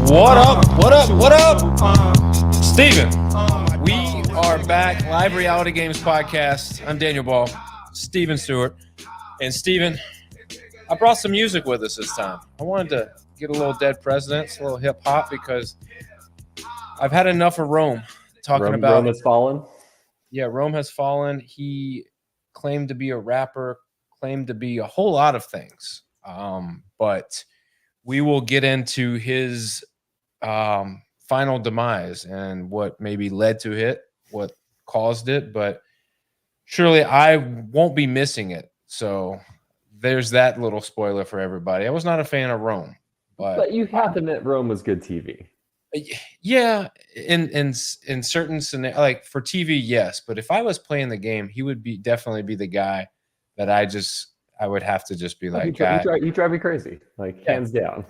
What up? What up? What up? Steven, we are back. Live Reality Games Podcast. I'm Daniel Ball, Steven Stewart. And Steven, I brought some music with us this time. I wanted to get a little Dead Presidents, a little hip hop, because I've had enough of Rome talking about Rome has fallen. Yeah, Rome has fallen. He claimed to be a rapper, claimed to be a whole lot of things. But we will get into his final demise and what maybe led to it, what caused it. But surely I won't be missing it. So there's that little spoiler for everybody. I was not a fan of Rome. But you have to admit Rome was good TV. Yeah, in certain scenarios, like for TV, yes. But if I was playing the game, he would definitely be the guy that I would have to just be like, you drive me crazy, like hands down.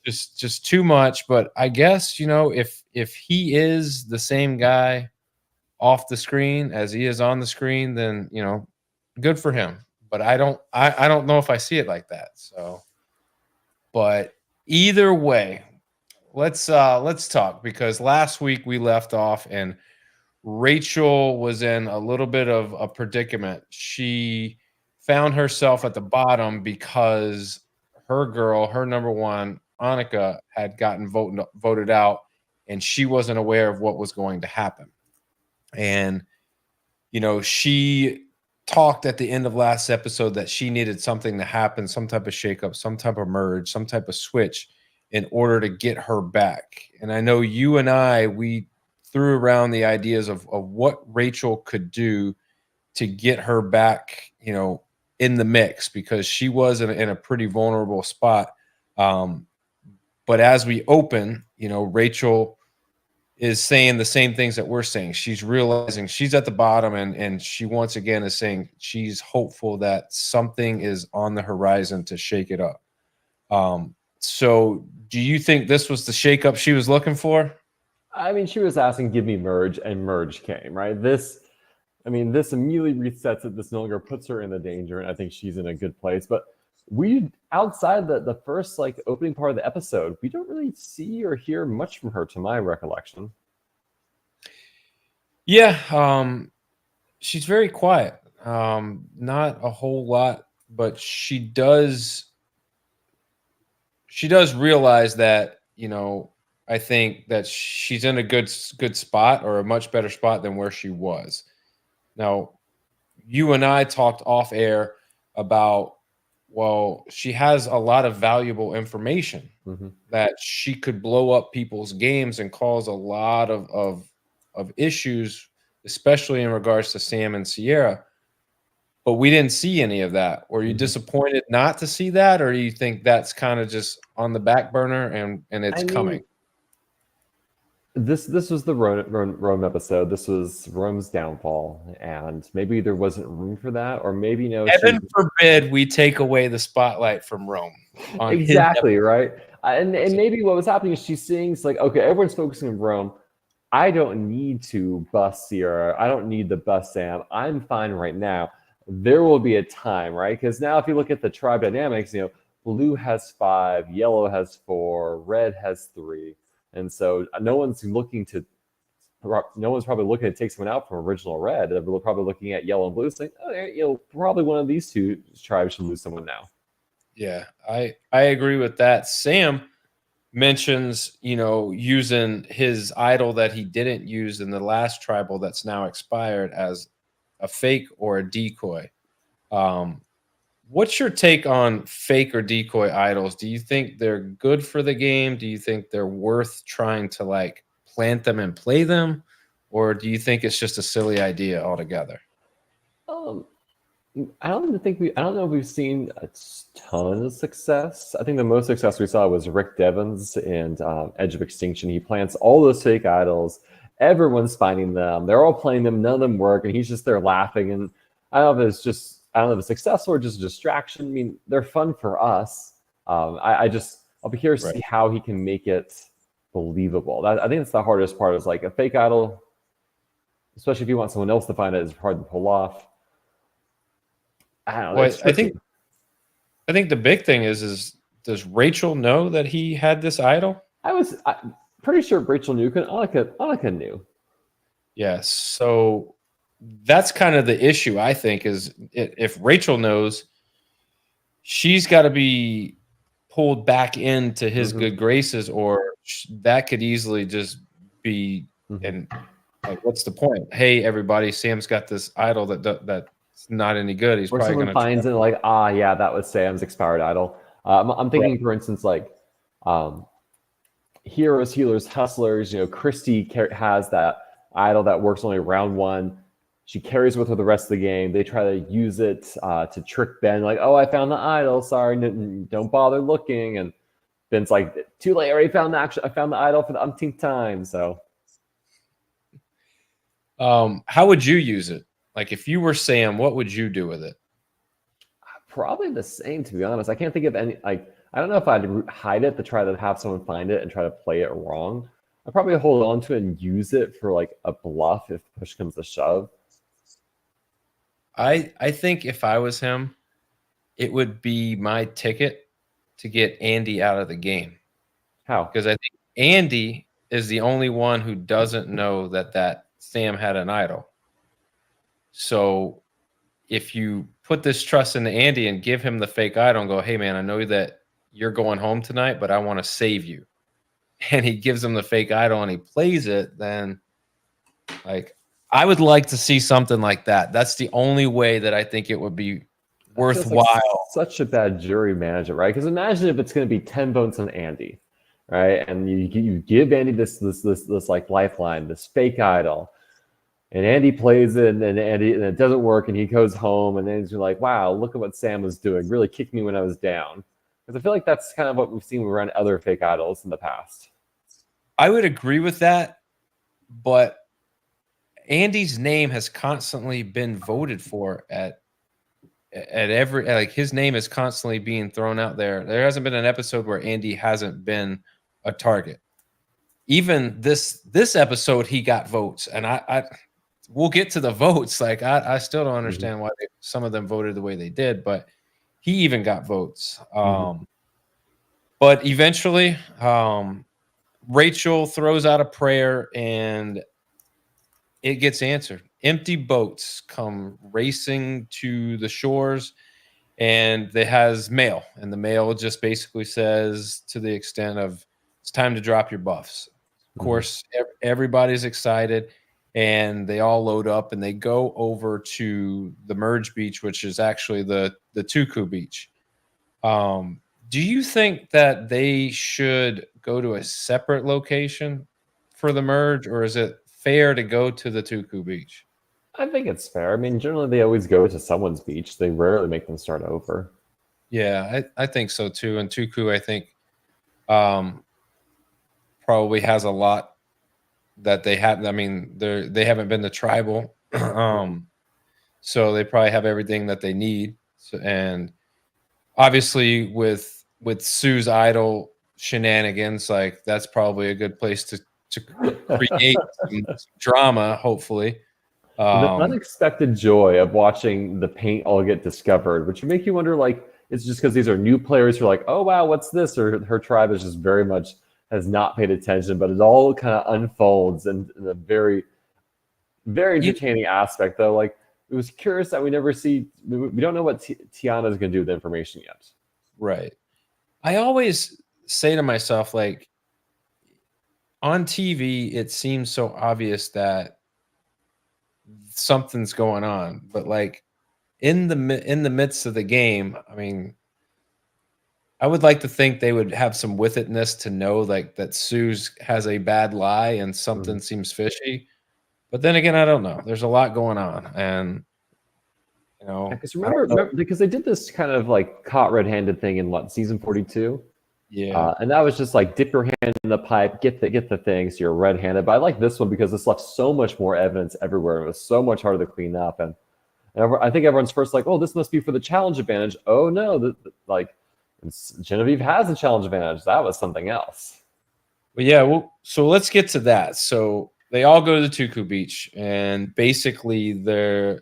Just too much. But I guess, if he is the same guy off the screen as he is on the screen, then good for him. But I don't know if I see it like that. So, but either way. Let's talk, because last week we left off and Rachel was in a little bit of a predicament. She found herself at the bottom because her girl, her number one, Annika, had gotten voted out, and she wasn't aware of what was going to happen. And she talked at the end of last episode that she needed something to happen, some type of shakeup, some type of merge, some type of switch, in order to get her back. And I know you and we threw around the ideas of what Rachel could do to get her back, in the mix, because she was in a pretty vulnerable spot. But as we open, Rachel is saying the same things that we're saying. She's realizing she's at the bottom, and she once again is saying she's hopeful that something is on the horizon to shake it up. So do you think this was the shakeup she was looking for? I mean, she was asking, give me merge, and merge came, right? This immediately resets it. This no longer puts her in the danger, and I think she's in a good place. But we, outside the first opening part of the episode, we don't really see or hear much from her, to my recollection. Yeah, she's very quiet. Not a whole lot, but she does realize that, I think that she's in a good spot, or a much better spot than where she was. Now, you and I talked off air about, well, she has a lot of valuable information that she could blow up people's games and cause a lot of issues, especially in regards to Sam and Sierra. But we didn't see any of that. Were you disappointed not to see that, or do you think that's kind of just on the back burner and it's coming? This was the Rome episode. This was Rome's downfall, and maybe there wasn't room for that, or maybe Heaven forbid we take away the spotlight from Rome. Exactly, right? And maybe what was happening is she's seeing, it's like, okay, everyone's focusing on Rome. I don't need to bust Sierra. I don't need to bust Sam. I'm fine right now. There will be a time, right? Because now if you look at the tribe dynamics, blue has 5, yellow has 4, red has 3. And so no one's probably looking to take someone out from original red. They're probably looking at yellow and blue saying, oh, probably one of these two tribes should lose someone now. Yeah, I agree with that. Sam mentions, using his idol that he didn't use in the last tribal that's now expired as a fake or a decoy. What's your take on fake or decoy idols? Do you think they're good for the game? Do you think they're worth trying to plant them and play them? Or do you think it's just a silly idea altogether? I don't know if we've seen a ton of success. I think the most success we saw was Rick Devens in Edge of Extinction. He plants all those fake idols. Everyone's finding them. They're all playing them. None of them work, and he's just there laughing. And I don't know if it's successful or just a distraction. I mean, they're fun for us. I'll be curious to see how he can make it believable. I think that's the hardest part, is a fake idol, especially if you want someone else to find it, is hard to pull off. I don't know. Well, I think the big thing is does Rachel know that he had this idol? I'm pretty sure Rachel knew. Annika knew. Yes. So that's kind of the issue, I think, is if Rachel knows, she's got to be pulled back into his Hmm. good graces, or that could easily just be, Hmm. and like, what's the point? Hey, everybody, Sam's got this idol that's not any good. He's Or probably someone going to try. finds it like, yeah, that was Sam's expired idol. I'm Right. thinking, for instance, like um, Heroes, Healers, Hustlers. Christy has that idol that works only round one. She carries with her the rest of the game. They try to use it to trick Ben, like, "Oh, I found the idol. Sorry, don't bother looking." And Ben's like, "Too late. I already found I found the idol for the umpteenth time." So How would you use it? Like, if you were Sam, what would you do with it? probably the same, to be honest. I can't think of any. Like, I don't know if I'd hide it to try to have someone find it and try to play it wrong. I'd probably hold on to it and use it for like a bluff if push comes to shove. I think if I was him, it would be my ticket to get Andy out of the game, How? because I think Andy is the only one who doesn't know that Sam had an idol. So if you put this trust into Andy and give him the fake idol and go, "Hey man, I know that you're going home tonight, but I want to save you," and he gives him the fake idol and he plays it, then like I would like to see something like that. That's the only way that I think it would be That feels like worthwhile. such a bad jury management, right? Because imagine if it's going to be 10 votes on Andy, right? And you give Andy this like lifeline, this fake idol, and Andy plays it, and it doesn't work, and he goes home, and then he's like, "Wow, look at what Sam was doing! Really kicked me when I was down." Because I feel like that's kind of what we've seen around other fake idols in the past. I would agree with that, but Andy's name has constantly been voted for at every, like, his name is constantly being thrown out there. There hasn't been an episode where Andy hasn't been a target. Even this episode, he got votes, and I we'll get to the votes. Like, I still don't Hmm. understand why some of them voted the way they did, but he even got votes. Hmm. But eventually, Rachel throws out a prayer and it gets answered. Empty boats come racing to the shores, and it has mail, and the mail just basically says, to the extent of, "It's time to drop your buffs." Of Hmm. course, everybody's excited, and they all load up and they go over to the merge beach, which is actually the Tuku beach. Um, do you think that they should go to a separate location for the merge, or is it fair to go to the Tuku beach? I think it's fair. I mean, generally they always go to someone's beach. They rarely make them start over. Yeah, I think so too. And Tuku, I think, um, probably has a lot that they have. I mean, they haven't been to tribal, so they probably have everything that they need. So, and obviously, with Sue's idol shenanigans, like, that's probably a good place to create some drama. Hopefully, The um, unexpected joy of watching the paint all get discovered, which would make you wonder, like, it's just because these are new players who are like, "Oh wow, what's this?" Or her tribe is just very much has not paid attention, but it all kind of unfolds in a very, very you, entertaining aspect. Though, like, it was curious that we never see. We don't know what Tiana is going to do with the information yet. right. I always say to myself, like, on TV, it seems so obvious that something's going on, but like in the midst of the game, I mean, I would like to think they would have some with itness to know, like, that Sue's has a bad lie and Mhm. something seems fishy. But then again, I don't know. There's a lot going on, and Because I don't know. remember, because they did this kind of like caught red-handed thing in what season 42. Yeah, And that was just like dip your hand in the pipe, get the thing, so you're red-handed. But I like this one because this left so much more evidence everywhere. It was so much harder to clean up, and I think everyone's first like, oh, this must be for the challenge advantage. Oh no, like Genevieve has a challenge advantage. That was something else. but yeah. Well, so let's get to that. So they all go to the Tuku Beach, and basically there's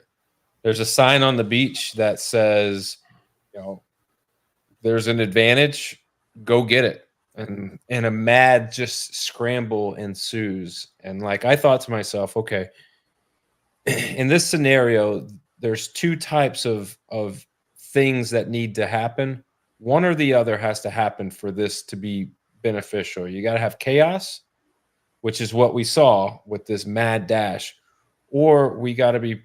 a sign on the beach that says, you know, there's an advantage, go get it. and a mad just scramble ensues. And like I thought to myself, okay, in this scenario, there's two types of things that need to happen. One or the other has to happen for this to be beneficial. You got to have chaos, which is what we saw with this mad dash, or we got to be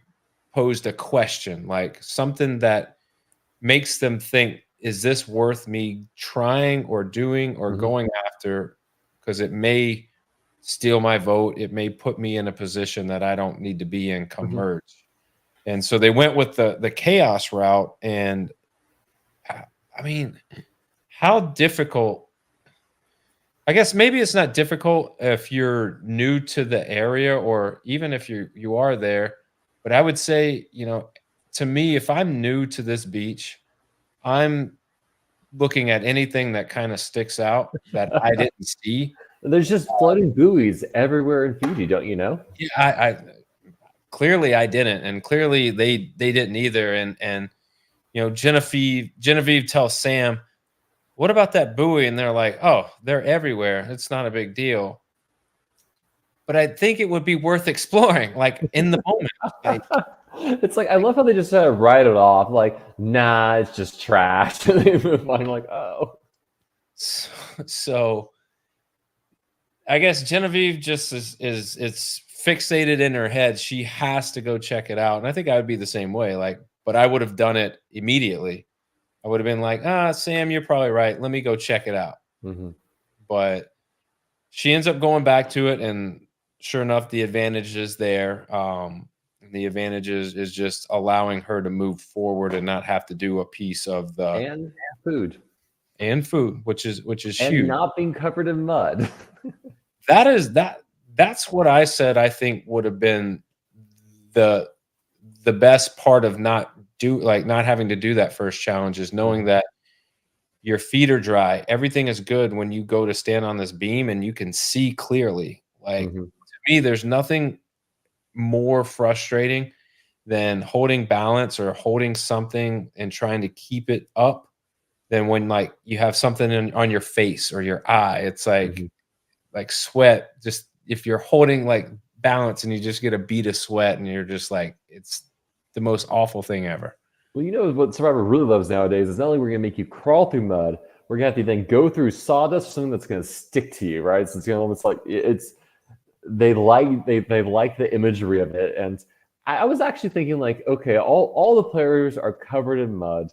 posed a question, like something that makes them think, is this worth me trying or doing or Mhm. going after? Because it may steal my vote. It may put me in a position that I don't need to be in come Mhm. merge. And so they went with the chaos route. And I mean, how difficult? I guess maybe it's not difficult if you're new to the area or even if you are there. But I would say, to me, if I'm new to this beach, I'm looking at anything that kind of sticks out that I didn't see. There's just floating buoys everywhere in Fiji, don't you know? Yeah, I clearly I didn't, and clearly they didn't either. And Genevieve tells Sam, "What about that buoy?" And they're like, "Oh, they're everywhere. It's not a big deal." But I think it would be worth exploring, like in the moment. Like, It's like I love how they just write it off, like, nah, it's just trash. And they move on. I'm like, oh. so I guess Genevieve just is it's fixated in her head. She has to go check it out. And I think I would be the same way. Like, but I would have done it immediately. I would have been like, Sam, you're probably right. Let me go check it out. Mhm. But she ends up going back to it, and sure enough, the advantage is there. The advantage is just allowing her to move forward and not have to do a piece of the And food. and food, which is And huge. not being covered in mud. That's what I said I think would have been the the best part of not having to do that first challenge is knowing Mhm. that your feet are dry. Everything is good when you go to stand on this beam and you can see clearly. Like Mhm. to me, there's nothing more frustrating than holding balance or holding something and trying to keep it up than when like you have something on your face or your eye. It's Mhm. like sweat. Just if you're holding like balance and you just get a bead of sweat and you're just like, it's the most awful thing ever. Well, you know what Survivor really loves nowadays is not only we're gonna make you crawl through mud, we're gonna have to then go through sawdust, something that's gonna stick to you, right? So it's gonna almost like it's they like the imagery of it. And I was actually thinking like, okay, all the players are covered in mud.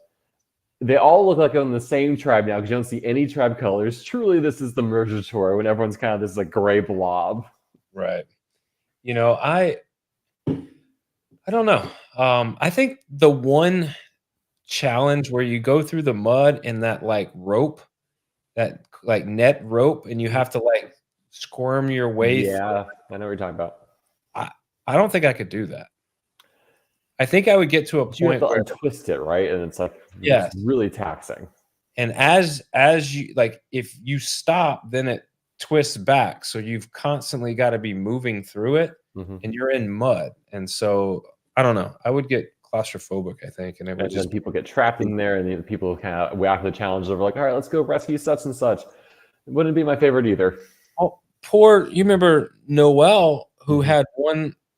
They all look like on the same tribe now because you don't see any tribe colors. Truly, this is the mergatory when everyone's kind of this like gray blob. Right. You know, I don't know. I think the one challenge where you go through the mud in that like rope, that like net rope, and you have to like squirm your way through. Yeah, I know what you're talking about. I, I don't think I could do that. I think I would get to a But you have point to where untwist it, right? And it's like it's yes. really taxing. And as you like, if you stop, then it twists back. So you've constantly got to be moving through it, Hmm. and you're in mud. And so I don't know. I would get claustrophobic, I think, and it would And then just people get trapped in there, and the people kind of after the challenge, they're like, "All right, let's go rescue such and such." It wouldn't be my favorite either. oh, poor. You remember Noelle, who Hmm. had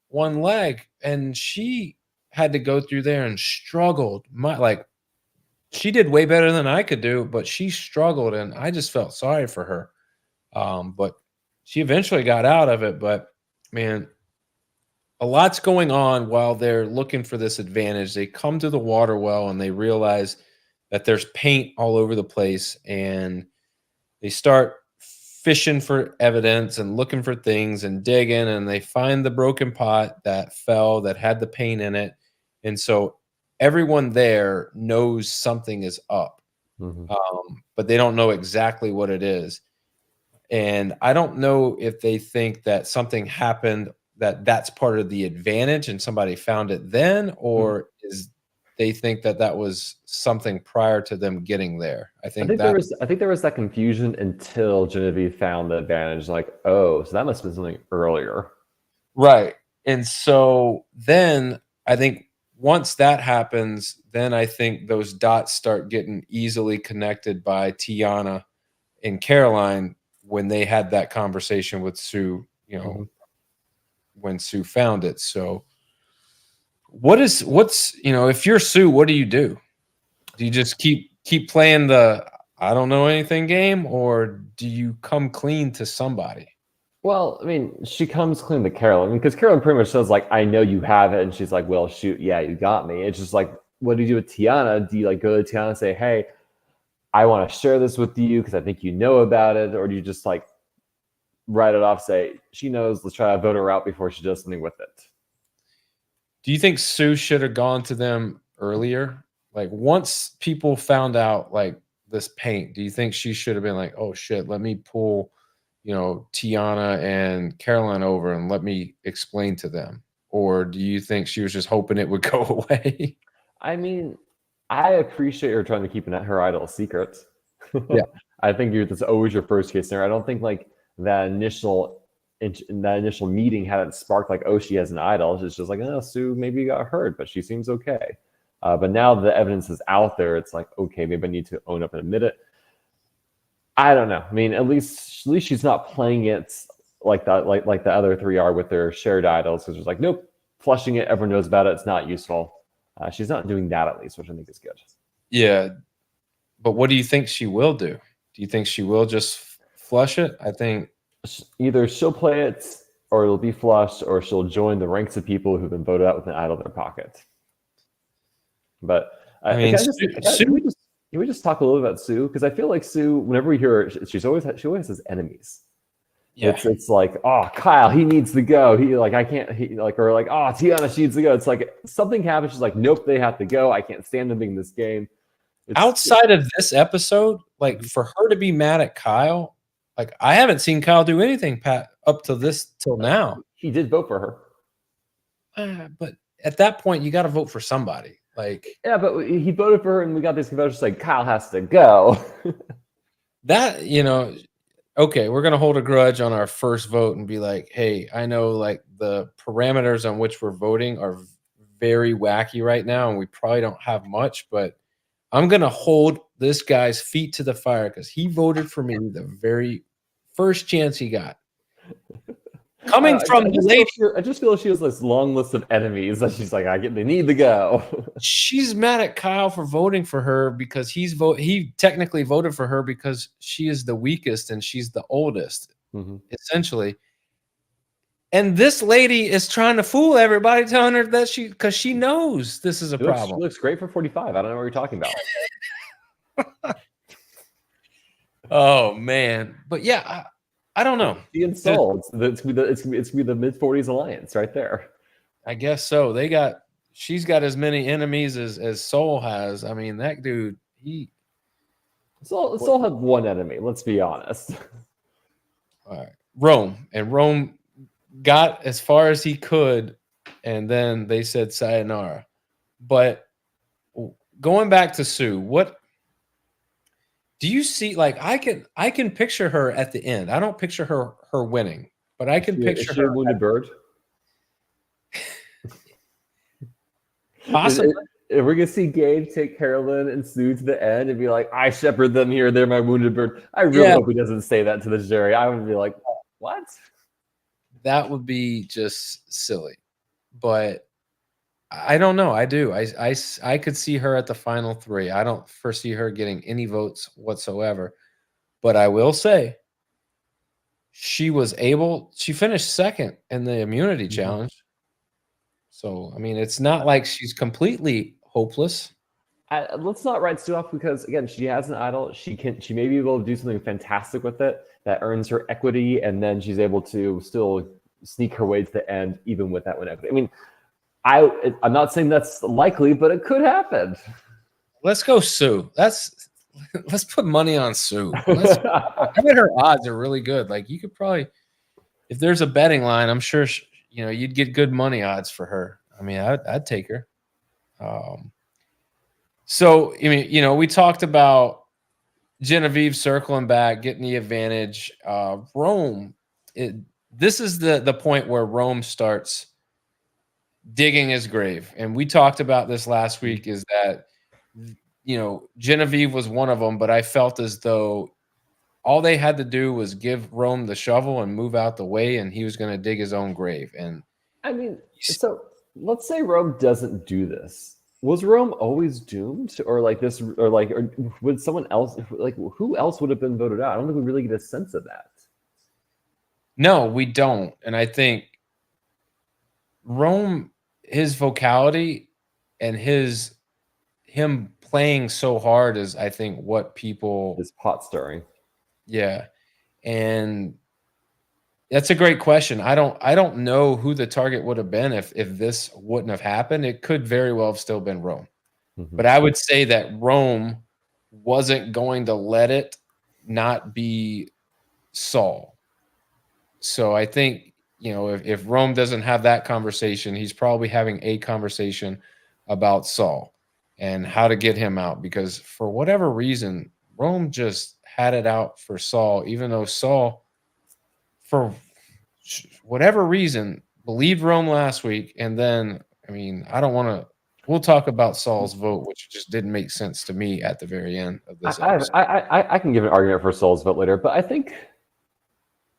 one leg, and she had to go through there and struggled. She did way better than I could do, but she struggled, and I just felt sorry for her. But she eventually got out of it. But man, a lot's going on while they're looking for this advantage. They come to the water well and they realize that there's paint all over the place, and they start fishing for evidence and looking for things and digging, and they find the broken pot that fell that had the paint in it. And so everyone there knows something is up, Hmm. but they don't know exactly what it is. And I don't know if they think that something happened that's part of the advantage and somebody found it then, or is they think that that was something prior to them getting there. I think that I think there was that confusion until Genevieve found the advantage. Like, oh, so that must have been something earlier. right. And so then I think once that happens, then I think those dots start getting easily connected by Tiana and Caroline when they had that conversation with Sue, when Sue found it. So what's, if you're Sue, what do you do? Do you just keep playing the I don't know anything game, or do you come clean to somebody? Well, I mean, she comes clean to Carolyn because Carolyn pretty much says like, "I know you have it," and she's like, "Well, shoot, yeah, you got me." It's just like, what do you do with Tiana? Do you like go to Tiana and say, "Hey, I want to share this with you because I think you know about it," or do you just like write it off, say she knows, let's try to vote her out before she does something with it? Do you think Sue should have gone to them earlier? Like once people found out like this paint, do you think she should have been like, "Oh shit, let me pull, Tiana and Caroline over and let me explain to them"? Or do you think she was just hoping it would go away? I mean, I appreciate her trying to keep her idol a secret. Yeah. I think that's always your first case scenario. I don't think like that initial meeting hadn't sparked like, oh, she has an idol. It's just like, oh, Sue maybe got hurt, but she seems okay. But now the evidence is out there. It's like, okay, maybe I need to own up and admit it. I don't know. I mean, at least she's not playing it like that, like the other three are with their shared idols. Because it's like, nope, flushing it. Everyone knows about it. It's not useful. She's not doing that at least, which I think is good. Yeah. But what do you think she will do? Do you think she will just flush it? I think either she'll play it or it'll be flushed, or she'll join the ranks of people who've been voted out with an idol in their pocket. But I mean, can we just talk a little about Sue? Because I feel like Sue, whenever we hear her, she always has enemies. Yeah. It's like, oh, Kyle, he needs to go. He like, I can't. Or like, oh, Tiana, she needs to go. It's like something happens. She's like, nope, they have to go. I can't stand them being in this game. Outside of this episode, like for her to be mad at Kyle, like I haven't seen Kyle do anything, Pat, up to this till now. He did vote for her, but at that point, you got to vote for somebody. Like, yeah, but he voted for her, and we got these confessions like Kyle has to go. That okay, we're gonna hold a grudge on our first vote and be like, hey, I know like the parameters on which we're voting are very wacky right now, and we probably don't have much, but I'm going to hold this guy's feet to the fire because he voted for me the very first chance he got. Coming from the lady. I just feel she has this long list of enemies that she's like, they need to go. She's mad at Kyle for voting for her because he technically voted for her because she is the weakest and she's the oldest, essentially. And this lady is trying to fool everybody, telling her that because she knows this is a problem. She looks great for 45. I don't know what you're talking about. Oh man, but yeah, I don't know. She and Soul, it's gonna be the mid-40s alliance right there. I guess so. She's got as many enemies as Soul has. I mean, that dude, Soul had one enemy. Let's be honest. All right, Rome got as far as he could, and then they said sayonara. But going back to Sue, what do you see? Like, I can picture her at the end. I don't picture her winning, but I can picture her. A wounded bird? Possibly. If we're gonna see Gabe take Carolyn and Sue to the end and be like, I shepherd them here, they're my wounded bird. I really hope he doesn't say that to the jury. I would be like, what? That would be just silly. But I don't know. I do. I could see her at the final three. I don't foresee her getting any votes whatsoever. But I will say she finished second in the immunity challenge. So, I mean, it's not like she's completely hopeless. Let's not write Sue off because, again, she has an idol. She may be able to do something fantastic with it that earns her equity, and then she's able to still sneak her way to the end, even with that one equity. I mean, I'm not saying that's likely, but it could happen. Let's go Sue. Let's put money on Sue. I bet her odds are really good. Like you could probably, if there's a betting line, I'm sure you'd get good money odds for her. I mean, I'd take her. So I mean, we talked about Genevieve circling back, getting the advantage. Rome. This is the point where Rome starts digging his grave. And we talked about this last week, is that, Genevieve was one of them, but I felt as though all they had to do was give Rome the shovel and move out the way, and he was going to dig his own grave. And I mean, so let's say Rome doesn't do this. Was Rome always doomed, or like this, or would someone else, like who else would have been voted out? I don't think we really get a sense of that. no, we don't. And I think Rome, his vocality and him playing so hard is, I think, what people. This pot stirring. Yeah, and that's a great question. I don't know who the target would have been if this wouldn't have happened. It could very well have still been Rome. But I would say that Rome wasn't going to let it not be Saul. So I think, if Rome doesn't have that conversation, he's probably having a conversation about Saul and how to get him out, because for whatever reason, Rome just had it out for Saul, even though Saul, for whatever reason, believed Rome last week. And then, I mean, I don't want to. We'll talk about Saul's vote, which just didn't make sense to me at the very end of this episode. I can give an argument for Saul's vote later, but I think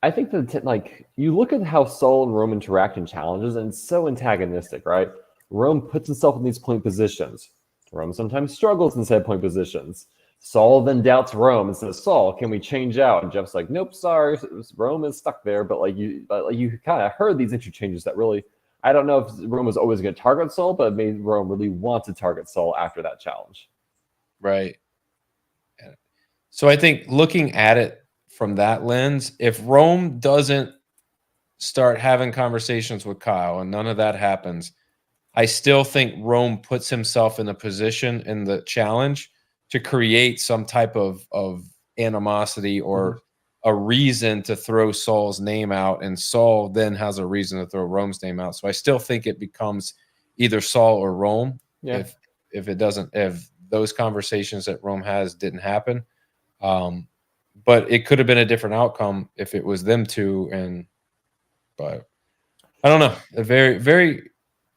that like you look at how Saul and Rome interact in challenges, and it's so antagonistic, right? Rome puts himself in these point positions. Rome sometimes struggles in said point positions. Saul then doubts Rome and says, "Saul, can we change out?" And Jeff's like, "Nope, sorry, Rome is stuck there." But you kind of heard these interchanges that really, I don't know if Rome was always going to target Saul, but it made Rome really want to target Saul after that challenge. Right. So I think looking at it from that lens, if Rome doesn't start having conversations with Kyle and none of that happens, I still think Rome puts himself in a position in the challenge to create some type of animosity or a reason to throw Saul's name out, and Saul then has a reason to throw Rome's name out. So I still think it becomes either Saul or Rome if those conversations that Rome has didn't happen. But it could have been a different outcome if it was them two. But I don't know. A very, very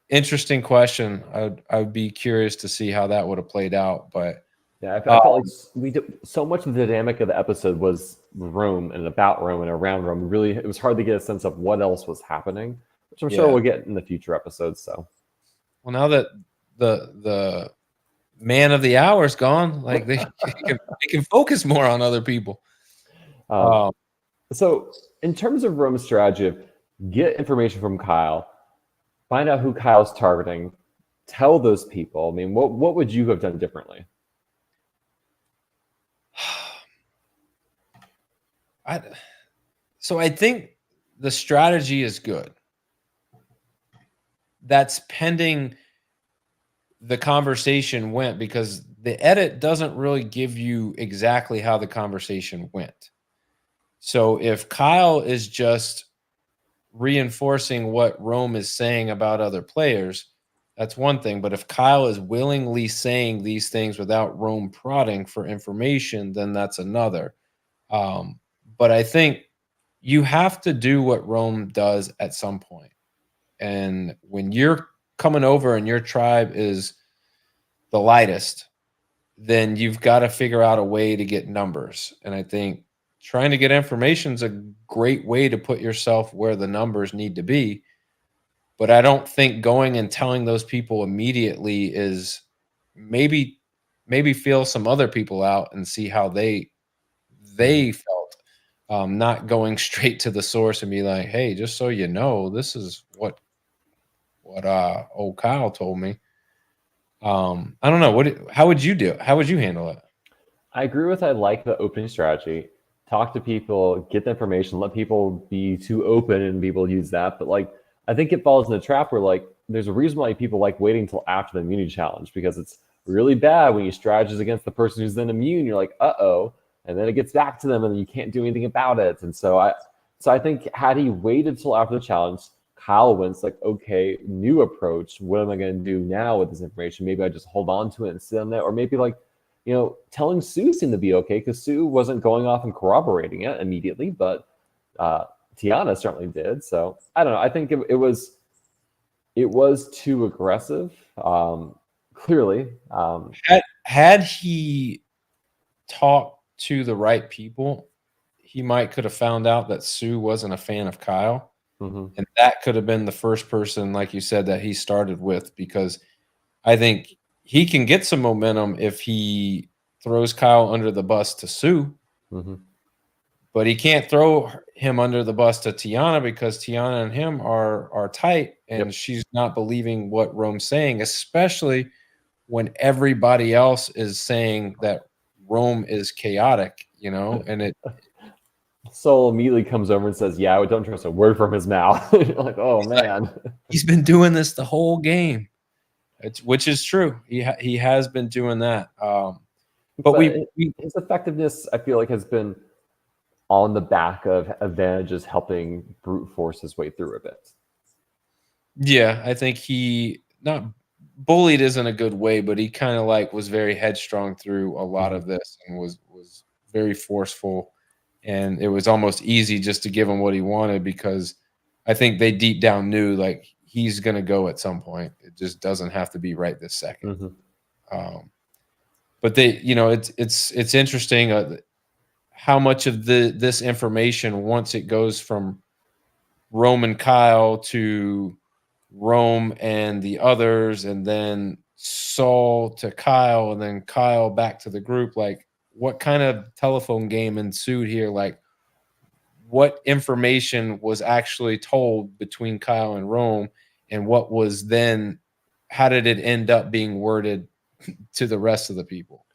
interesting question. I would be curious to see how that would have played out. But yeah, I felt like we did so much of the dynamic of the episode was Rome and about Rome and around Rome. Really, it was hard to get a sense of what else was happening, which I'm sure we'll get in the future episodes. So, well, now that the man of the hour is gone, like they can focus more on other people. So, in terms of Rome's strategy of get information from Kyle, find out who Kyle's targeting, tell those people. I mean, what would you have done differently? So I think the strategy is good. That's pending the conversation went, because the edit doesn't really give you exactly how the conversation went. So if Kyle is just reinforcing what Rome is saying about other players, that's one thing. But if Kyle is willingly saying these things without Rome prodding for information, then that's another. But I think you have to do what Rome does at some point. And when you're coming over and your tribe is the lightest, then you've got to figure out a way to get numbers. And I think trying to get information is a great way to put yourself where the numbers need to be. But I don't think going and telling those people immediately is maybe feel some other people out and see how they felt. Not going straight to the source and be like, "Hey, just so you know, this is what old Kyle told me." I don't know. How would you do it? How would you handle it? I agree with, I like the opening strategy. Talk to people, get the information, let people be too open and people use that. But I think it falls in a trap where there's a reason why people like waiting until after the immunity challenge, because it's really bad when you strategize against the person who's then immune. You're like, uh-oh. And then it gets back to them and you can't do anything about it. And so I think had he waited till after the challenge, Kyle wins, okay, new approach. What am I going to do now with this information? Maybe I just hold on to it and sit on that. Or maybe telling Sue seemed to be okay, because Sue wasn't going off and corroborating it immediately, but Tiana certainly did. So I don't know. I think it was too aggressive. Clearly, had he talked to the right people, he might could have found out that Sue wasn't a fan of Kyle. Mhm. And that could have been the first person, like you said, that he started with, because I think he can get some momentum if he throws Kyle under the bus to Sue, Mhm. but he can't throw him under the bus to Tiana because Tiana and him are tight, and Yep. she's not believing what Rome's saying, especially when everybody else is saying that Rome is chaotic, and it Soul immediately comes over and says, "Yeah, don't trust a word from his mouth." You're like, "Oh he's like, man." he's been doing this the whole game. Which is true. He has been doing that. But But we his effectiveness, I feel like, has been on the back of advantages helping brute force his way through a bit. yeah, I think he not bullied isn't a good way, but he kind of like was very headstrong through a lot Mhm. of this and was very forceful, and it was almost easy just to give him what he wanted because I think they deep down knew like he's gonna go at some point. It just doesn't have to be right this second. Mhm. Um, but it's interesting how much of this information once it goes from Rome and Kyle to Rome and the others, and then Saul to Kyle, and then Kyle back to the group. Like, what kind of telephone game ensued here? Like, what information was actually told between Kyle and Rome, and what was then, how did it end up being worded to the rest of the people?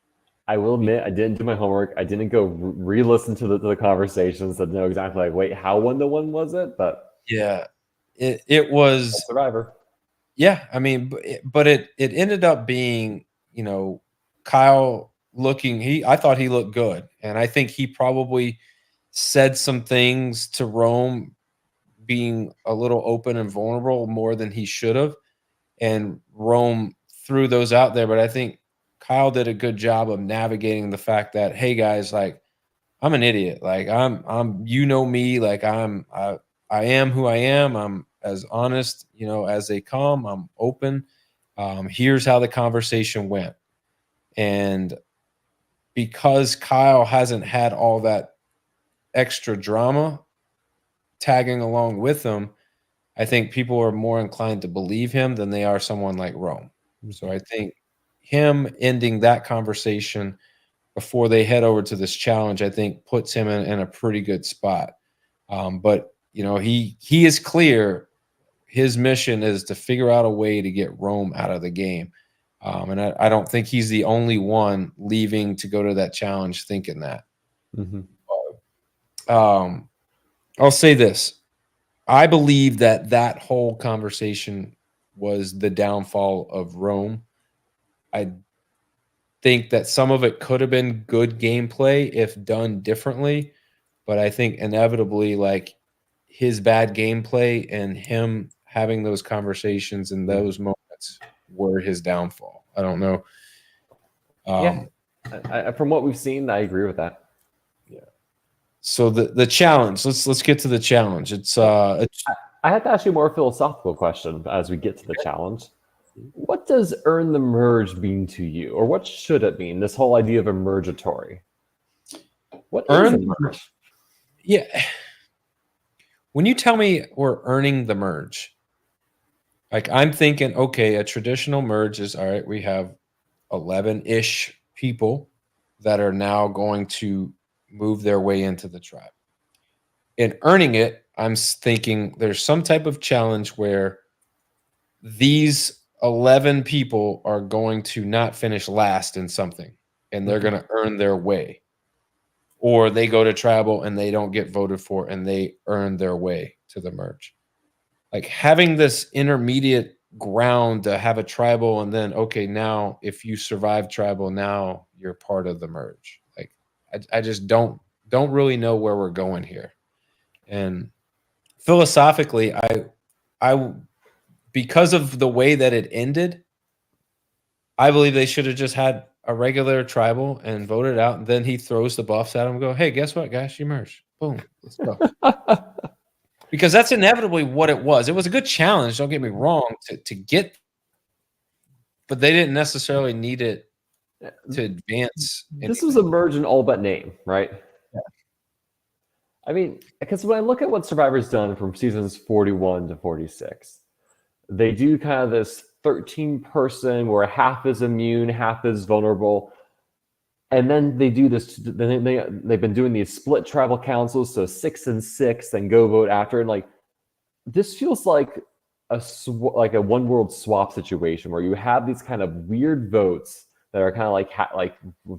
I will admit, I didn't do my homework. I didn't go re-listen to the conversations to know exactly like, wait, how 1-to-1 was it? But Yeah, it was. Survivor. Yeah, I mean, but it ended up being, Kyle looking I thought he looked good, and I think he probably said some things to Rome being a little open and vulnerable more than he should have, and Rome threw those out there, but I think Kyle did a good job of navigating the fact that, "Hey, guys, like, I'm an idiot. Like, I'm me, like, I am who I am. I'm as honest, as they come. I'm open. Here's how the conversation went." And because Kyle hasn't had all that extra drama tagging along with him, I think people are more inclined to believe him than they are someone like Rome. So Mhm. I think him ending that conversation before they head over to this challenge, I think puts him in a pretty good spot. But he is clear. His mission is to figure out a way to get Rome out of the game, and I don't think he's the only one leaving to go to that challenge thinking that. Mhm. Um, I'll say this: I believe that whole conversation was the downfall of Rome. I think that some of it could have been good gameplay if done differently, but I think inevitably, like, his bad gameplay and him having those conversations in Mhm. those moments were his downfall. I don't know. Yeah. Um, From what we've seen, I agree with that. yeah. So the challenge. Let's get to the challenge. It's I have to ask you a more philosophical question as we get to the challenge. What does earn the merge mean to you, or what should it mean? This whole idea of a mergatory. What is a earn. merge? Yeah. When you tell me we're earning the merge, like, I'm thinking, okay, a traditional merge is all right. We have 11-ish people that are now going to move their way into the tribe. In earning it, I'm thinking there's some type of challenge where these 11 people are going to not finish last in something, and they're Mhm. going to earn their way, or they go to tribal and they don't get voted for and they earn their way to the merge. Like, having this intermediate ground to have a tribal, and then, okay, now if you survive tribal, now you're part of the merge. Like, I just don't really know where we're going here. And philosophically, I because of the way that it ended, I believe they should have just had a regular tribal and voted out, and then he throws the buffs at him and go, "Hey, guess what, guys? You merged. Boom. Let's go." Because that's inevitably what it was. It was a good challenge, don't get me wrong, to get, but they didn't necessarily need it to advance This was a anything. merge in all but name, right? I mean, because when I look at what Survivor's done from seasons 41 to 46, they do kind of this 13-person where half is immune, half is vulnerable. And then they do this. Then they've been doing these split tribal councils, so 6 and 6, then go vote after. And like this feels like like a one world swap situation where you have these kind of weird votes that are kind of like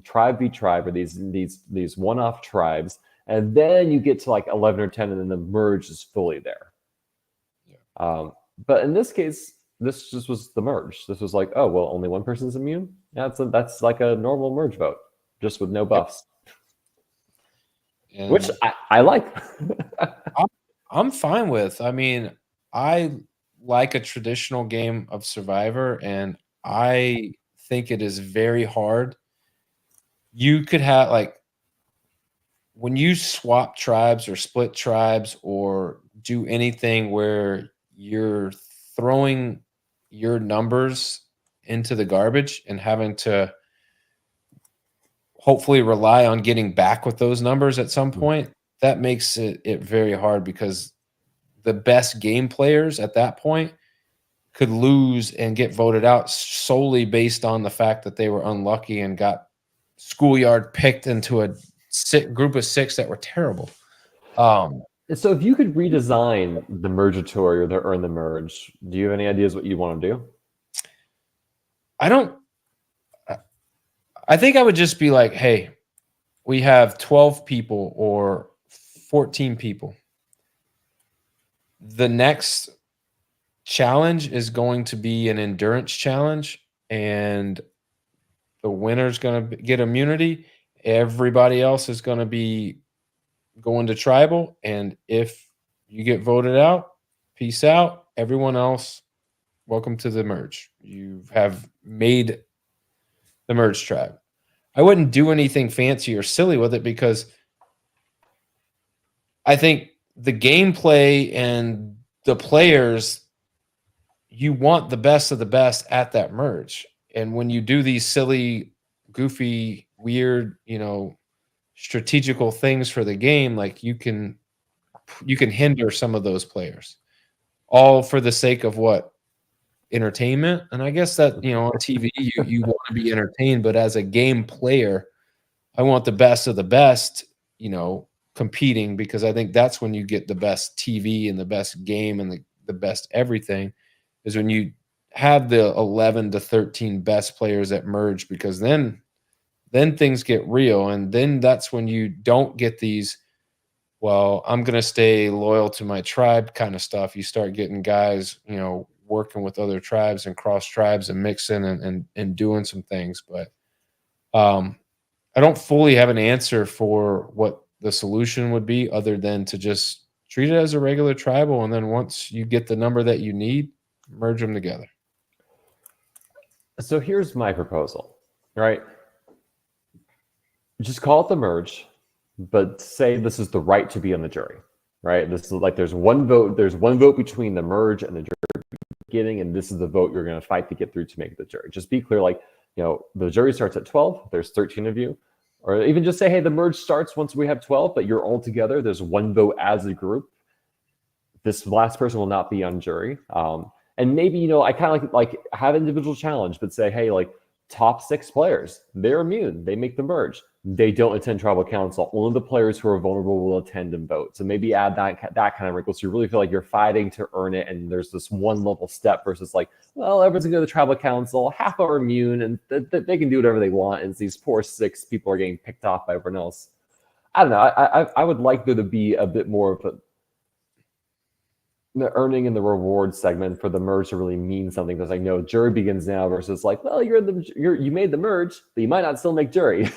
tribe v tribe, or these one off tribes, and then you get to like 11 or 10, and then the merge is fully there. Yeah. But in this case, this just was the merge. This was like, oh well, only one person's immune. That's like a normal merge vote, just with no buffs, which I like. I'm fine with. I mean, I like a traditional game of Survivor, and I think it is very hard. You could have like when you swap tribes or split tribes or do anything where you're throwing your numbers into the garbage and having to hopefully rely on getting back with those numbers at some point, that makes it very hard, because the best game players at that point could lose and get voted out solely based on the fact that they were unlucky and got schoolyard picked into a group of 6 that were terrible. So if you could redesign the mergatory or the earn the merge, do you have any ideas what you want to do? I think I would just be like, hey, we have 12 people or 14 people. The next challenge is going to be an endurance challenge, and the winner's going to get immunity. Everybody else is going to be going to tribal, and if you get voted out, peace out. Everyone else, welcome to the merge. You have made the merge tribe. I wouldn't do anything fancy or silly with it, because I think the gameplay and the players, you want the best of the best at that merge. And when you do these silly, goofy, weird, strategical things for the game, like you can hinder some of those players, all for the sake of what? Entertainment. And I guess that, on TV, you want to be entertained, but as a game player, I want the best of the best, competing, because I think that's when you get the best TV and the best game and the best everything, is when you have the 11 to 13 best players that merge, because then things get real. And then that's when you don't get these, well, I'm going to stay loyal to my tribe kind of stuff. You start getting guys, working with other tribes and cross tribes and mixing and doing some things. But I don't fully have an answer for what the solution would be, other than to just treat it as a regular tribal. And then once you get the number that you need, merge them together. So here's my proposal, right? Just call it the merge, but say this is the right to be on the jury, right? This is like there's one vote between the merge and the jury beginning, and this is the vote you're going to fight to get through to make the jury. Just be clear, like, the jury starts at 12, there's 13 of you. Or even just say, hey, the merge starts once we have 12, but you're all together. There's one vote as a group. This last person will not be on jury. And maybe, I kind of like have individual challenge, but say, hey, like top 6 players, they're immune. They make the merge. They don't attend tribal council. Only the players who are vulnerable will attend and vote. So maybe add that kind of wrinkle, so you really feel like you're fighting to earn it, and there's this one level step versus like, well, everyone's gonna go to the tribal council, half are immune, and they can do whatever they want, and these poor 6 people are getting picked off by everyone else. I don't know. I would like there to be a bit more of the earning and the reward segment for the merge to really mean something, because I know jury begins now versus like, well, you made the merge, but you might not still make jury.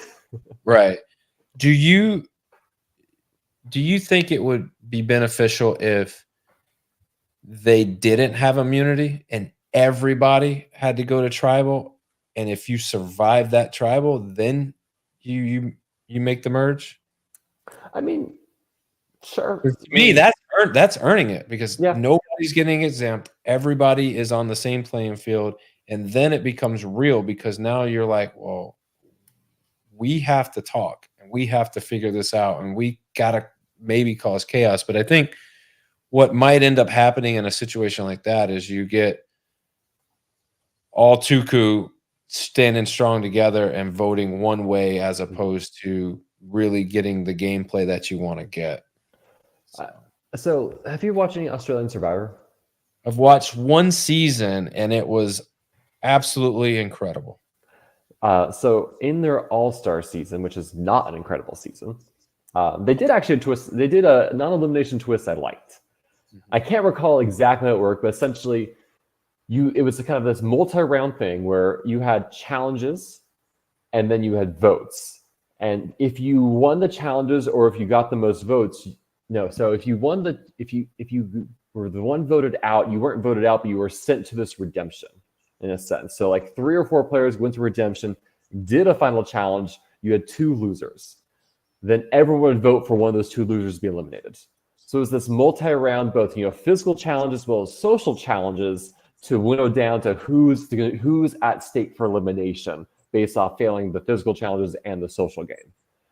Right. Do you think it would be beneficial if they didn't have immunity and everybody had to go to tribal, and if you survive that tribal, then you make the merge? I mean, sure. To me, that's earning it, because nobody's getting exempt. Everybody is on the same playing field, and then it becomes real, because now you're like, well, we have to talk and we have to figure this out, and we gotta maybe cause chaos. But I think what might end up happening in a situation like that is you get all Tuku standing strong together and voting one way as opposed to really getting the gameplay that you want to get. So, have you watched any Australian Survivor? I've watched one season and it was absolutely incredible. So, in their All-Star season, which is not an incredible season, they did actually a twist. They did a non-elimination twist I liked. I can't recall exactly how it worked, but essentially, it was kind of this multi-round thing where you had challenges and then you had votes. And if you won the challenges or if you got the most votes, no. So if you were the one voted out, you weren't voted out, but you were sent to this redemption in a sense. So like 3 or 4 players went to redemption, did a final challenge, you had 2 losers. Then everyone would vote for one of those 2 losers to be eliminated. So it was this multi-round, both physical challenges as well as social challenges to winnow down to who's at stake for elimination based off failing the physical challenges and the social game.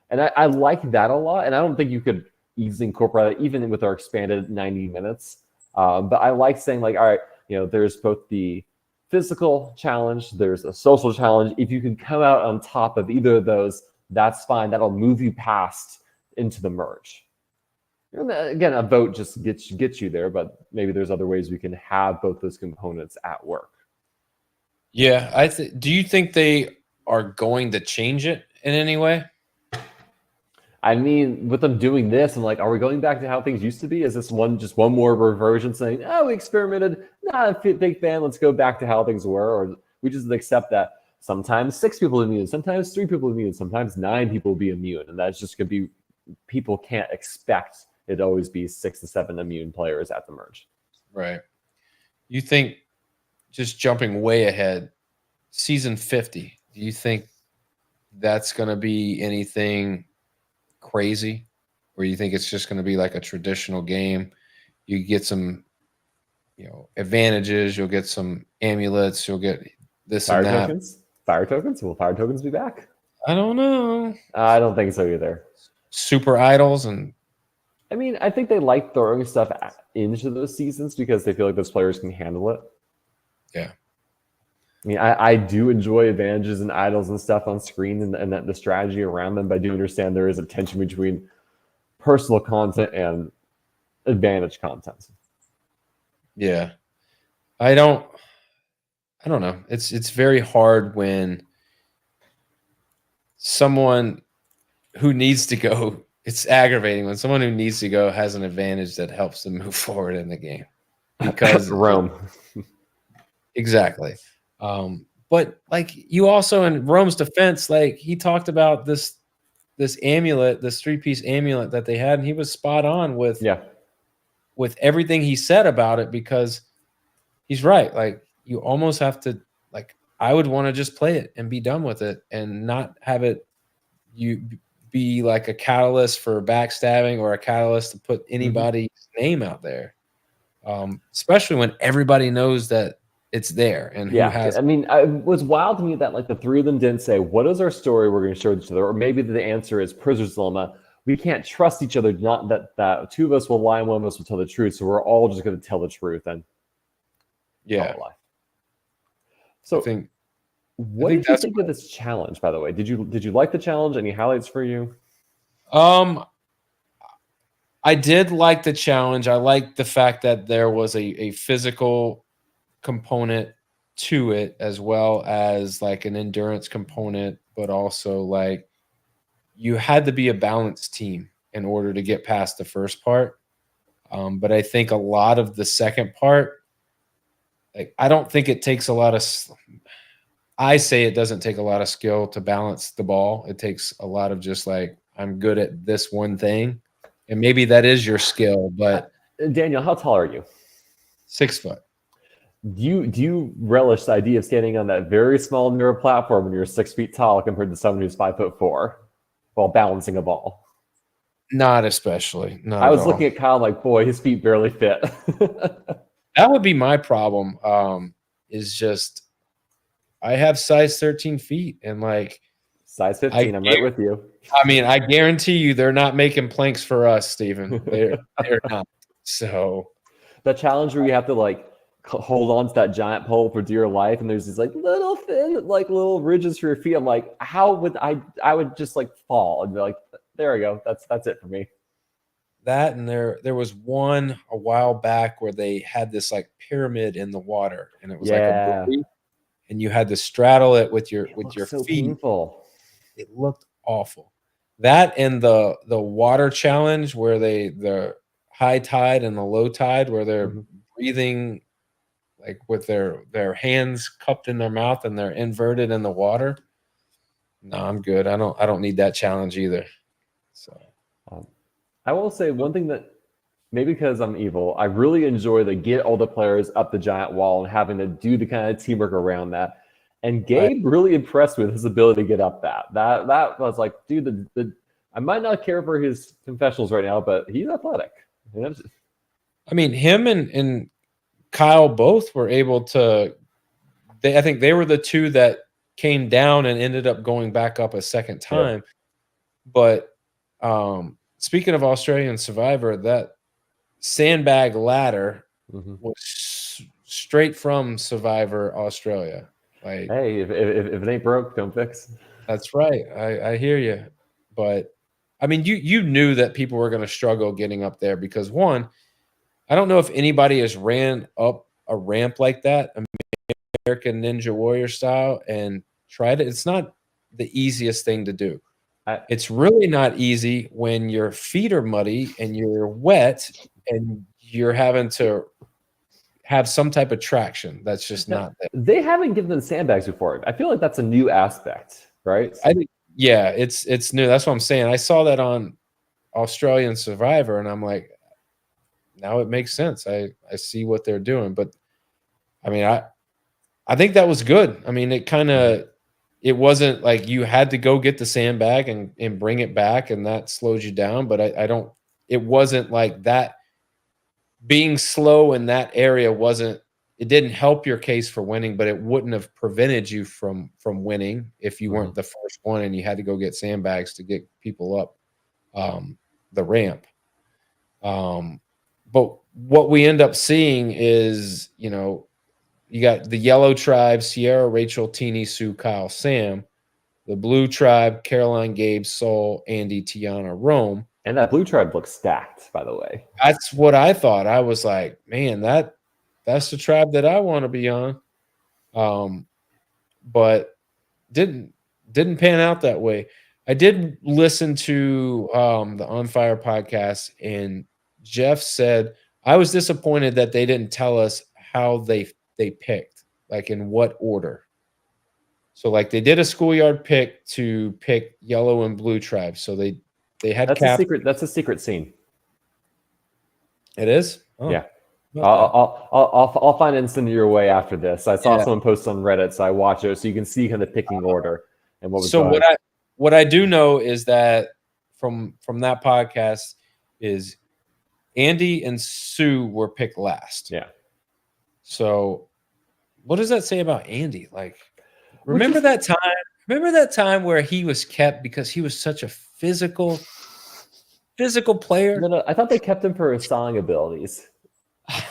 And I like that a lot. And I don't think you could easily incorporate it even with our expanded 90 minutes. But I like saying like, all right, there's both the physical challenge, there's a social challenge. If you can come out on top of either of those, that's fine. That'll move you past into the merge. And again, a vote just gets you there, but maybe there's other ways we can have both those components at work. Yeah, do you think they are going to change it in any way? I mean, with them doing this, I'm like, are we going back to how things used to be? Is this just one more reversion saying, oh, we experimented, not a big fan, let's go back to how things were? Or we just accept that sometimes 6 people are immune, sometimes 3 people are immune, sometimes 9 people will be immune. And that's just going to be, people can't expect it to always be 6 to 7 immune players at the merge. Right. You think, just jumping way ahead, season 50, do you think that's going to be anything crazy, or you think it's just going to be like a traditional game? You get some advantages, you'll get some amulets, you'll get this fire and that. Fire tokens? Will fire tokens be back? I don't know. I don't think so either. Super idols, and I mean, I think they like throwing stuff into those seasons because they feel like those players can handle it. Yeah. I mean, I do enjoy advantages and idols and stuff on screen and that the strategy around them, but I do understand there is a tension between personal content and advantage content. Yeah. I don't know. It's very hard when someone who needs to go, it's aggravating when someone who needs to go has an advantage that helps them move forward in the game. Because Rome. Exactly. But like you also, in Rome's defense, like he talked about this amulet, this 3-piece amulet that they had, and he was spot on with everything he said about it, because he's right. Like you almost have to, like, I would want to just play it and be done with it and not have it be like a catalyst for backstabbing or a catalyst to put anybody's name out there. Especially when everybody knows that it's there and who has. I mean, it was wild to me that like the 3 of them didn't say, what is our story we're going to share with each other? Or maybe the answer is prisoner's dilemma. We can't trust each other. Not that 2 of us will lie and 1 of us will tell the truth. So we're all just going to tell the truth and lie. So what did you think of this challenge, by the way? Did you like the challenge? Any highlights for you? I did like the challenge. I liked the fact that there was a physical component to it, as well as like an endurance component, but also like you had to be a balanced team in order to get past the first part. But I think a lot of the second part, like I don't think it takes a lot of. I say it doesn't take a lot of skill to balance the ball. It takes a lot of just like, I'm good at this one thing. And maybe that is your skill, but Daniel, how tall are you? 6 foot. Do you relish the idea of standing on that very small mirror platform when you're 6 feet tall compared to someone who's 5'4" while balancing a ball? Not especially. I was looking at Kyle like, boy, his feet barely fit. That would be my problem. Is just I have size 13 feet, and like Size 15. I'm right with you. I mean, I guarantee you they're not making planks for us, Stephen. They're not. So that challenge where you have to like hold on to that giant pole for dear life, and there's these like little thin, like little ridges for your feet. I'm like, how would I would just like fall and be like, there we go. That's it for me. that, and there was one a while back where they had this like pyramid in the water, and it was like a buoy, and you had to straddle it with your so feet. Painful. It looked awful. That and the water challenge where the high tide and the low tide where they're breathing like with their hands cupped in their mouth and they're inverted in the water. No, I'm good. I don't need that challenge either. So I will say one thing that maybe because I'm evil, I really enjoy the get all the players up the giant wall and having to do the kind of teamwork around that. And Gabe really impressed with his ability to get up that. That was like, dude, I might not care for his confessionals right now, but he's athletic. I mean, him and Kyle both were able to. I think they were the two that came down and ended up going back up a second time. Yeah. But speaking of Australian Survivor, that sandbag ladder was straight from Survivor Australia. Like, hey, if it ain't broke, don't fix. That's right. I hear you. But I mean, you knew that people were going to struggle getting up there because one, I don't know if anybody has ran up a ramp like that, American Ninja Warrior style, and tried it. It's not the easiest thing to do. It's really not easy when your feet are muddy and you're wet and you're having to have some type of traction. That's just not there. They haven't given them sandbags before. I feel like that's a new aspect, right? I think, yeah, it's new. That's what I'm saying. I saw that on Australian Survivor, and I'm like, now it makes sense. I see what they're doing. But I mean, I think that was good. I mean, it wasn't like you had to go get the sandbag and bring it back, and that slows you down. But it wasn't like that. Being slow in that area it didn't help your case for winning, but it wouldn't have prevented you from winning if you weren't the first one and you had to go get sandbags to get people up the ramp. But what we end up seeing is, you got the yellow tribe, Sierra, Rachel, Teeny, Sue, Kyle, Sam. The blue tribe, Caroline, Gabe, Sol, Andy, Tiana, Rome. And that blue tribe looks stacked, by the way. That's what I thought. I was like, man, that's the tribe that I want to be on. But didn't pan out that way. I did listen to the On Fire podcast, and Jeff said, I was disappointed that they didn't tell us how they picked, like in what order. So like they did a schoolyard pick to pick yellow and blue tribes. So they had that's a secret scene. It is? Oh, yeah. I'll find it and send it your way after this. I saw someone post on Reddit, so I watched it so you can see kind of picking order and what was going on. What I do know is that from that podcast is Andy and Sue were picked last. Yeah. So what does that say about Andy? Like, remember that time where he was kept because he was such a physical player? No, I thought they kept him for his song abilities. I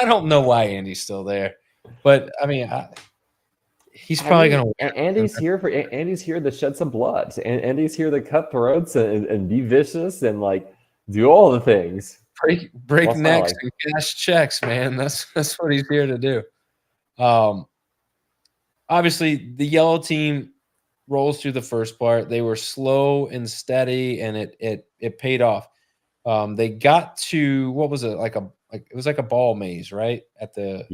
don't know why Andy's still there, but I mean, he's probably going to. Andy's here to shed some blood, and Andy's here to cut throats and be vicious and like do all the things. Break necks and cash checks, man. That's what he's here to do. Obviously, the yellow team rolls through the first part. They were slow and steady, and it paid off. They got to, what was it, it was like a ball maze, right? At the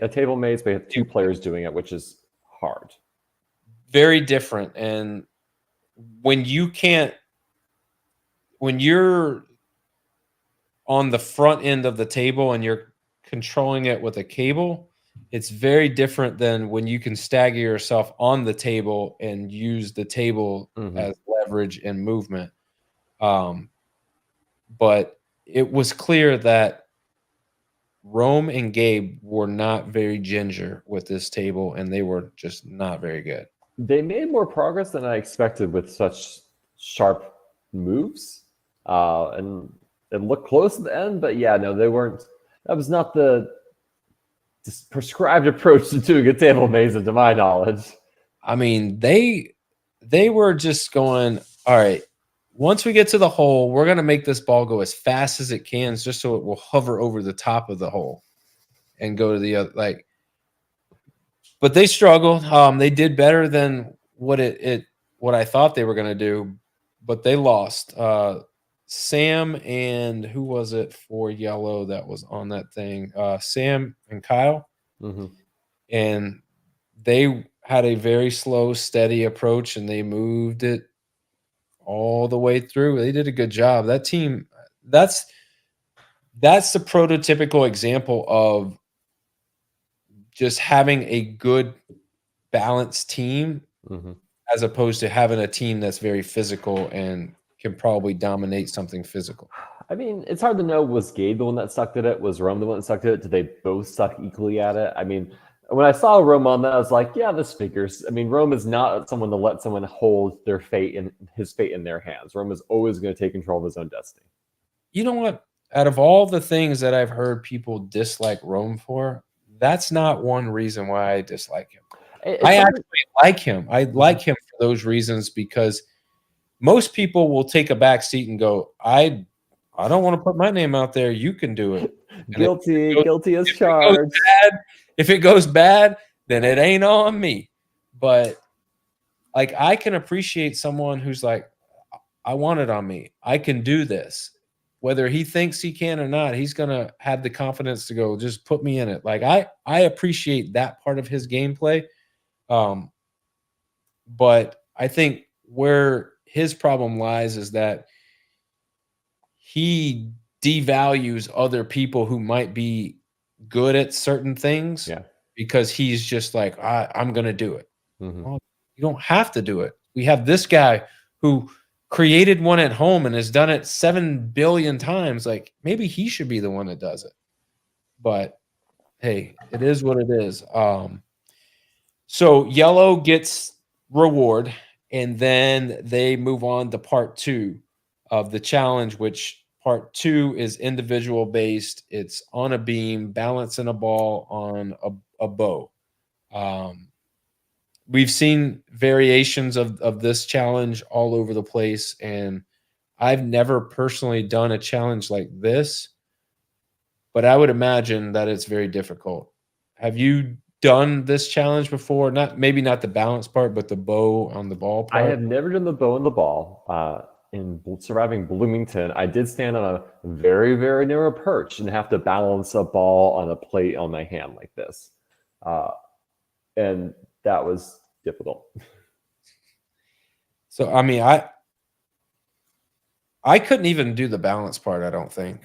a table maze, but you have two players doing it, which is hard. Very different. And when you're on the front end of the table and you're controlling it with a cable, it's very different than when you can stagger yourself on the table and use the table as leverage and movement. But it was clear that Rome and Gabe were not very ginger with this table, and they were just not very good. They made more progress than I expected with such sharp moves, and it looked close at the end. But yeah, no, they weren't. That was not the prescribed approach to doing a table maze, to my knowledge. I mean, they were just going, all right, once we get to the hole, we're going to make this ball go as fast as it can just so it will hover over the top of the hole and go to the other, like, but they struggled. They did better than what what I thought they were going to do, but they lost. Sam and who was it for yellow that was on that thing? Sam and Kyle. Mm-hmm. And they had a very slow, steady approach, and they moved it all the way through. They did a good job. That team, that's the prototypical example of just having a good balanced team, Mm-hmm. as opposed to having a team that's very physical and can probably dominate something physical. I mean, it's hard to know. Was Gabe the one that sucked at it? Was Rome the one that sucked at it? Did they both suck equally at it? I mean, when I saw Rome on that, I was like, yeah, this figures. I mean, Rome is not someone to let someone hold their fate in his fate in their hands. Rome is always going to take control of his own destiny. You know what? Out of all the things that I've heard people dislike Rome for, that's not one reason why I dislike him. I actually like him. I like him for those reasons, because most people will take a back seat and go, I don't want to put my name out there. You can do it. Guilty as charged. If it goes bad, then it ain't on me. But like, I can appreciate someone who's like, I want it on me. I can do this. Whether he thinks he can or not, he's going to have the confidence to go, just put me in it. Like, I appreciate that part of his gameplay. But I think where his problem lies is that he devalues other people who might be good at certain things, because he's just like, I'm going to do it. Mm-hmm. Well, you don't have to do it. We have this guy who created one at home and has done it 7 billion times. Like, maybe he should be the one that does it. But hey, it is what it is. So yellow gets reward, and then they move on to part 2 of the challenge, which part 2 is individual based. It's on a beam, balancing a ball on a bow. We've seen variations of this challenge all over the place, and I've never personally done a challenge like this, but I would imagine that it's very difficult. Have you done this challenge before? Maybe not the balance part, but the bow on the ball part? I have never done the bow on the ball. In surviving Bloomington, I did stand on a very, very narrow perch and have to balance a ball on a plate on my hand like this. And that was difficult. So, I mean, I couldn't even do the balance part, I don't think.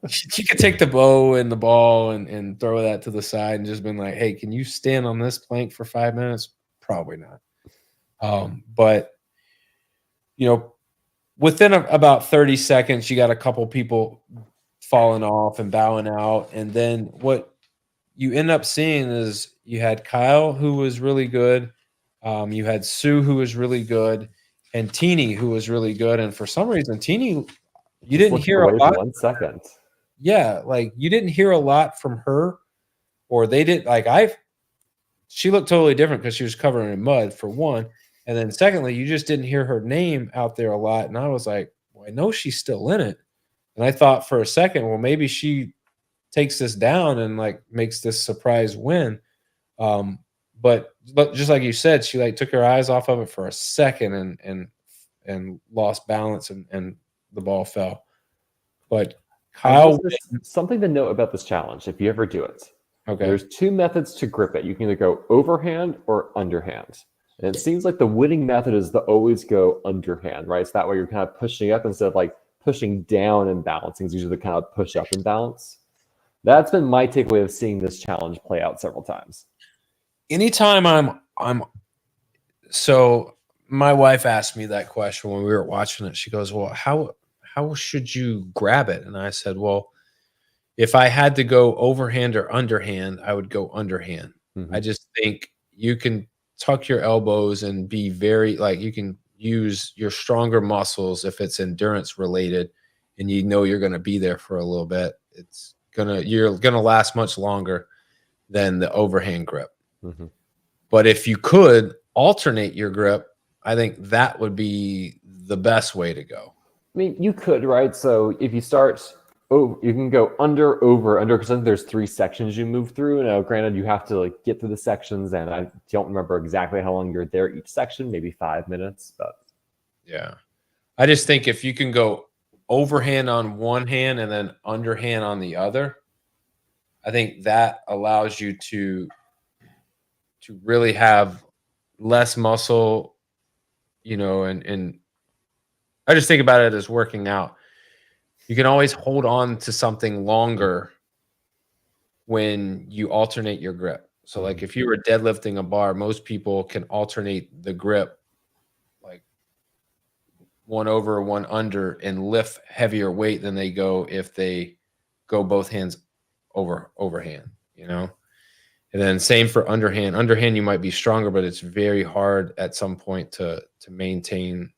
She could take the bow and the ball and throw that to the side and just been like, hey, can you stand on this plank for 5 minutes? Probably not. But, you know, within about 30 seconds, you got a couple people falling off and bowing out. And then what you end up seeing is you had Kyle, who was really good. You had Sue, who was really good, and Teeny, who was really good. And for some reason, Teeny, you didn't hear a lot. 1 second. Yeah, like you didn't hear a lot from her, or they did. Like she looked totally different because she was covered in mud, for one. And then secondly, you just didn't hear her name out there a lot. And I was like, well, I know she's still in it. And I thought for a second, well, maybe she takes this down and like makes this surprise win. But just like you said, she like took her eyes off of it for a second and lost balance and the ball fell. But Kyle, something to note about this challenge, if you ever do it. Okay. There's 2 methods to grip it. You can either go overhand or underhand. And it seems like the winning method is to always go underhand, right? So that way you're kind of pushing up instead of like pushing down and balancing. It's usually the kind of push up and balance. That's been my takeaway of seeing this challenge play out several times. Anytime I'm so my wife asked me that question when we were watching it. She goes, well, how should you grab it? And I said, well, if I had to go overhand or underhand, I would go underhand. I just think you can tuck your elbows and be very like you can use your stronger muscles if it's endurance related and you know you're going to be there for a little bit. You're going to last much longer than the overhand grip. But if you could alternate your grip, I think that would be the best way to go. I mean, you could, right? So if you start, you can go under, over, under, because I think there's 3 sections you move through. Now, granted, you have to like get through the sections, and I don't remember exactly how long you're there each section, maybe 5 minutes, but yeah. I just think if you can go overhand on one hand and then underhand on the other, I think that allows you to really have less muscle, and I just think about it as working out. You can always hold on to something longer when you alternate your grip. So like if you were deadlifting a bar, most people can alternate the grip like one over, one under and lift heavier weight than they go if they go both hands overhand, And then same for underhand. Underhand, you might be stronger, but it's very hard at some point to maintain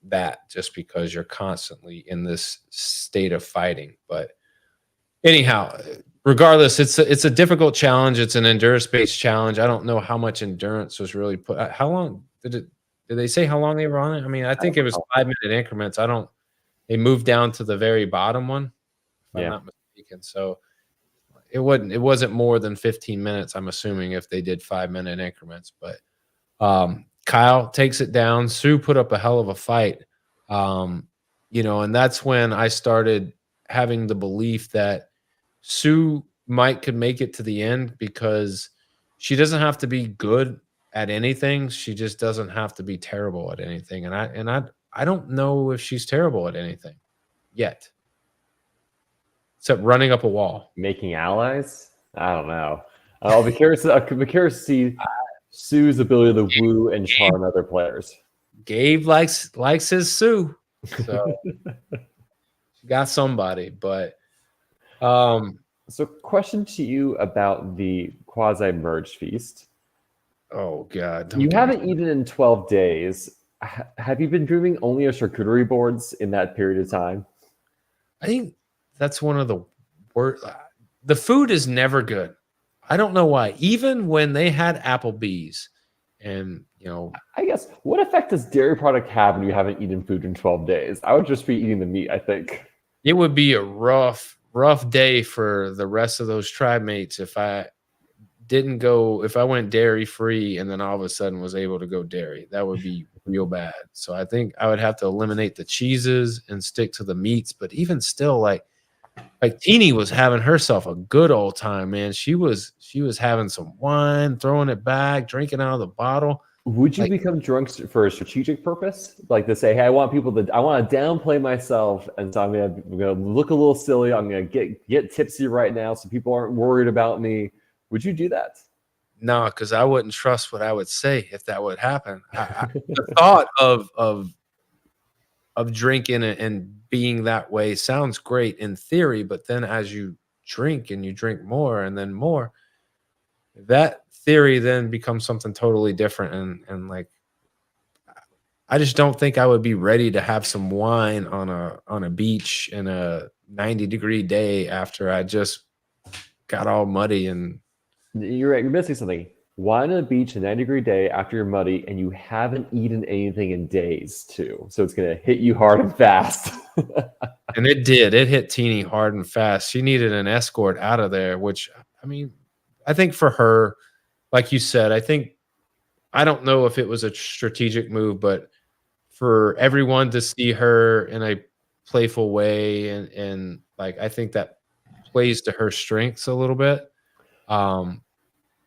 that just because you're constantly in this state of fighting. But anyhow, regardless, it's a difficult challenge. It's an endurance-based challenge. I don't know how much endurance was really put. How long did they say how long they were on it? I mean, I think it was 5-minute increments. They moved down to the very bottom one, if I'm not mistaken. So it wasn't more than 15 minutes, I'm assuming, if they did 5-minute increments. But Kyle takes it down. Sue put up a hell of a fight. And that's when I started having the belief that Sue could make it to the end, because she doesn't have to be good at anything. She just doesn't have to be terrible at anything. And I don't know if she's terrible at anything yet, except running up a wall. Making allies? I don't know. I'll be curious. To see Sue's ability to woo and charm other players. Gabe likes his Sue, so she got somebody. But so, question to you about the quasi merge feast. Oh God! You haven't eaten in 12 days. Have you been dreaming only of charcuterie boards in that period of time? I think that's one of the worst. The food is never good. I don't know why. Even when they had Applebee's, and I guess what effect does dairy product have when you haven't eaten food in 12 days? I would just be eating the meat, I think. It would be a rough day for the rest of those tribe mates if I went dairy free and then all of a sudden was able to go dairy. That would be real bad. So I think I would have to eliminate the cheeses and stick to the meats. But even still, like Teeny was having herself a good old time, man. She was having some wine, throwing it back, drinking out of the bottle. Would you become drunk for a strategic purpose? Like to say, hey, I want to downplay myself, and so I'm gonna look a little silly. I'm gonna get tipsy right now so people aren't worried about me. Would you do that? No, because I wouldn't trust what I would say if that would happen. The thought of drinking and being that way sounds great in theory, but then as you drink and you drink more and then more, that theory then becomes something totally different. And like, I just don't think I would be ready to have some wine on a beach in a 90-degree day after I just got all muddy. And you're right. You're missing something. Wine on the beach, a 90-degree day after you're muddy, and you haven't eaten anything in days too. So it's going to hit you hard and fast. And it did. It hit Teeny hard and fast. She needed an escort out of there, which, I mean, I think for her, like you said, I don't know if it was a strategic move, but for everyone to see her in a playful way and like, I think that plays to her strengths a little bit.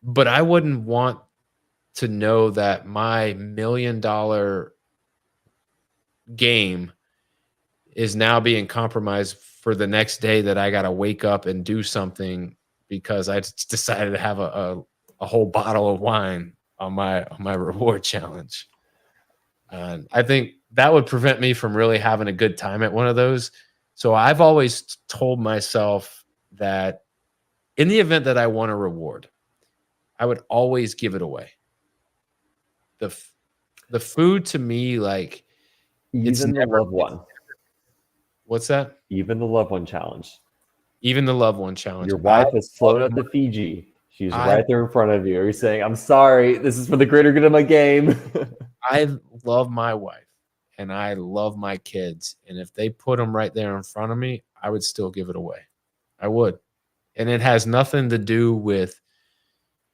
But I wouldn't want to know that my $1 million game is now being compromised for the next day that I got to wake up and do something because I decided to have a whole bottle of wine on my reward challenge. And I think that would prevent me from really having a good time at one of those. So I've always told myself that in the event that I won a reward, I would always give it away. The food to me, like, it's Even the never, loved one. what's that? Even the loved one challenge. Even the loved one challenge. Your I wife has love flown up my, to Fiji. She's I right there in front of you. You're saying, I'm sorry, this is for the greater good of my game. I love my wife and I love my kids. And if they put them right there in front of me, I would still give it away. I would. And it has nothing to do with,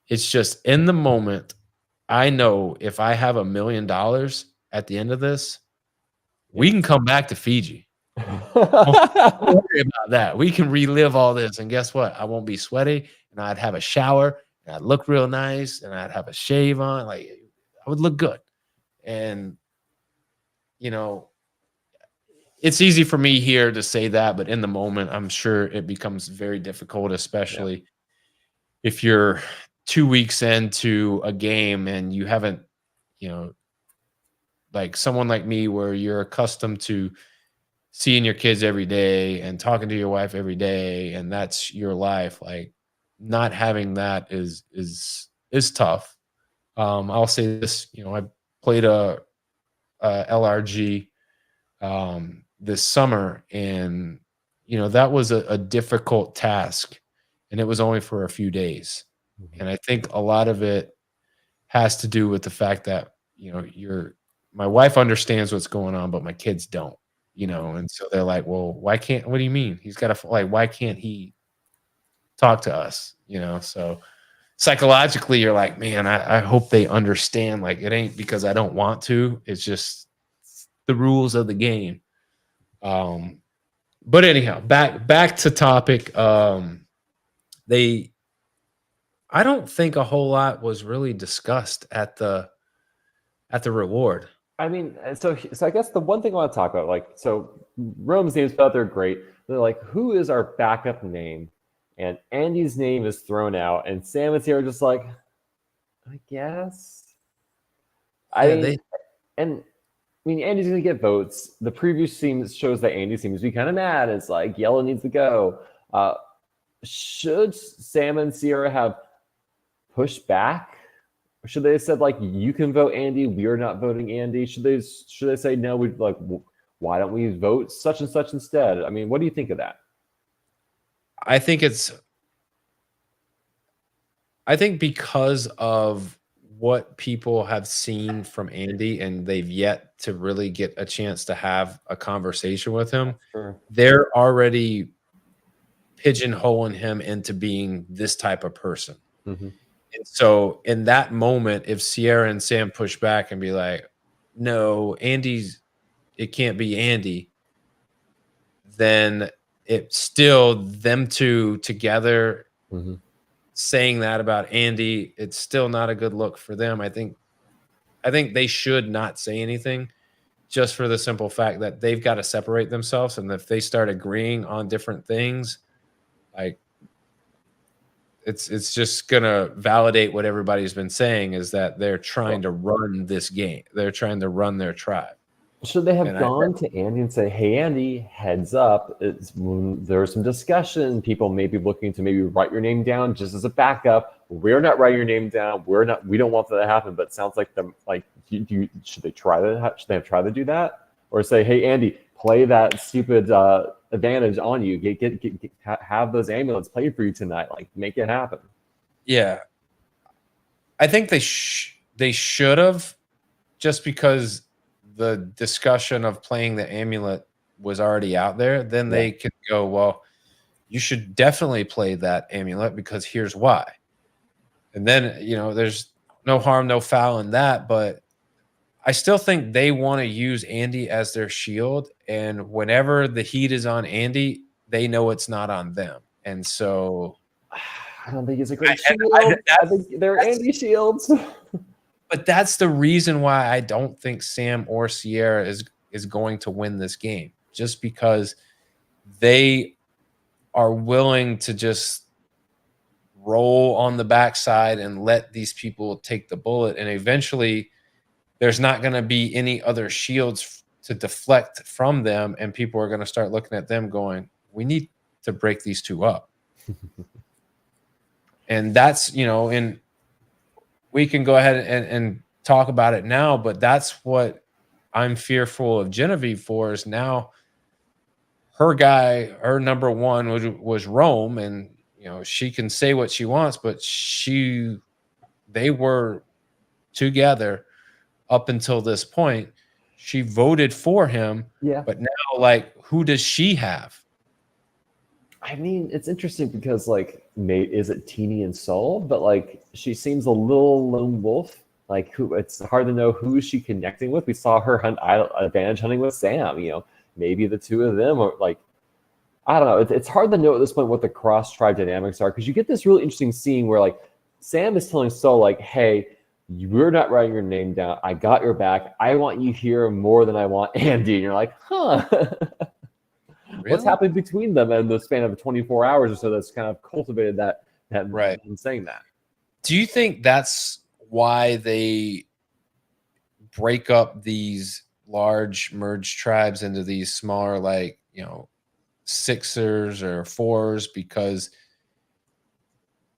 it's just in the moment. I know if I have $1 million at the end of this, we can come back to Fiji. Don't worry about that. We can relive all this. And guess what? I won't be sweaty and I'd have a shower and I'd look real nice and I'd have a shave on. Like, I would look good. And, you know, it's easy for me here to say that, but in the moment, I'm sure it becomes very difficult, especially if you're 2 weeks into a game and you haven't, you know, like someone like me where you're accustomed to seeing your kids every day and talking to your wife every day and that's your life. Like, not having that is tough. I'll say this, you know, I played a LRG this summer, and you know that was a difficult task, and it was only for a few days. And I think a lot of it has to do with the fact that, you know, my wife understands what's going on, but my kids don't, you know, and so they're like, well, what do you mean? He's got to, like, why can't he talk to us? You know, so psychologically you're like, man, I hope they understand, like, it ain't because I don't want to, it's just the rules of the game. But anyhow, back to topic. They I don't think a whole lot was really discussed at the reward. I mean, so I guess the one thing I want to talk about, like, so Rome's names out there great. They're like, who is our backup name? And Andy's name is thrown out, and Sam and Sierra are just like, I guess. Yeah, I mean, Andy's gonna get votes. The preview shows that Andy seems to be kind of mad. It's like Yellow needs to go. Should Sam and Sierra have pushed back? Or should they have said, like, you can vote Andy, we are not voting Andy? Should they say no? We like, why don't we vote such and such instead? I mean, what do you think of that? I think because of what people have seen from Andy and they've yet to really get a chance to have a conversation with him, Sure. they're already pigeonholing him into being this type of person. Mm-hmm. And so in that moment, if Sierra and Sam push back and be like, no, it can't be Andy, then it's still them two together saying that about Andy. It's still not a good look for them. I think they should not say anything, just for the simple fact that they've got to separate themselves. And if they start agreeing on different things, like, it's just gonna validate what everybody's been saying, is that they're trying to run this game. They're trying to run their tribe. Should they have gone to Andy and say, hey, Andy, heads up, there's some discussion. People may be looking to maybe write your name down just as a backup. We're not writing your name down. We don't want that to happen, but it sounds like should they try that? Should they have tried to do that? Or say, hey, Andy, play that stupid advantage on you. Have those ambulance play for you tonight. Like, make it happen. Yeah. I think they should have, just because the discussion of playing the amulet was already out there. Then they could go, well, you should definitely play that amulet because here's why. And then, you know, there's no harm, no foul in that. But I still think they want to use Andy as their shield. And whenever the heat is on Andy, they know it's not on them. And so I don't think it's a great shield. I think they're Andy shields. But that's the reason why I don't think Sam or Sierra is going to win this game, just because they are willing to just roll on the backside and let these people take the bullet. And eventually there's not going to be any other shields to deflect from them. And people are going to start looking at them going, we need to break these two up. And that's, and we can go ahead and talk about it now, but that's what I'm fearful of Genevieve for is now her number one was Rome, and she can say what she wants, but they were together up until this point. She voted for him, Yeah. but now, like, who does she have? I mean, it's interesting because, like, is it Teeny and Soul? But, like, she seems a little lone wolf. Like, it's hard to know who is she connecting with. We saw her hunt advantage hunting with Sam. Maybe the two of them are like, I don't know. It's hard to know at this point what the cross tribe dynamics are, because you get this really interesting scene where, like, Sam is telling Soul, like, hey, you're not writing your name down. I got your back. I want you here more than I want Andy. And you're like, huh. What's Really? happened between them in the span of 24 hours or so that's kind of cultivated that Right. in saying that? Do you think that's why they break up these large merged tribes into these smaller, like, sixers or fours? Because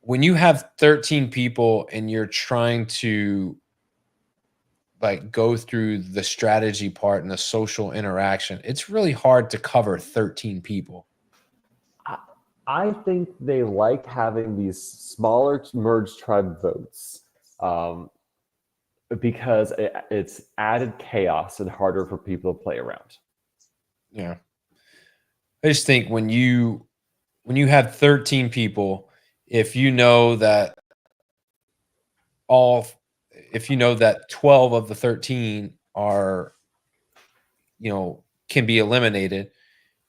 when you have 13 people and you're trying to, like, go through the strategy part and the social interaction, it's really hard to cover 13 people. I think they like having these smaller merged tribe votes, because it's added chaos and harder for people to play around. Yeah. I just think when you have 13 people, if you know that if you know that 12 of the 13 are, can be eliminated,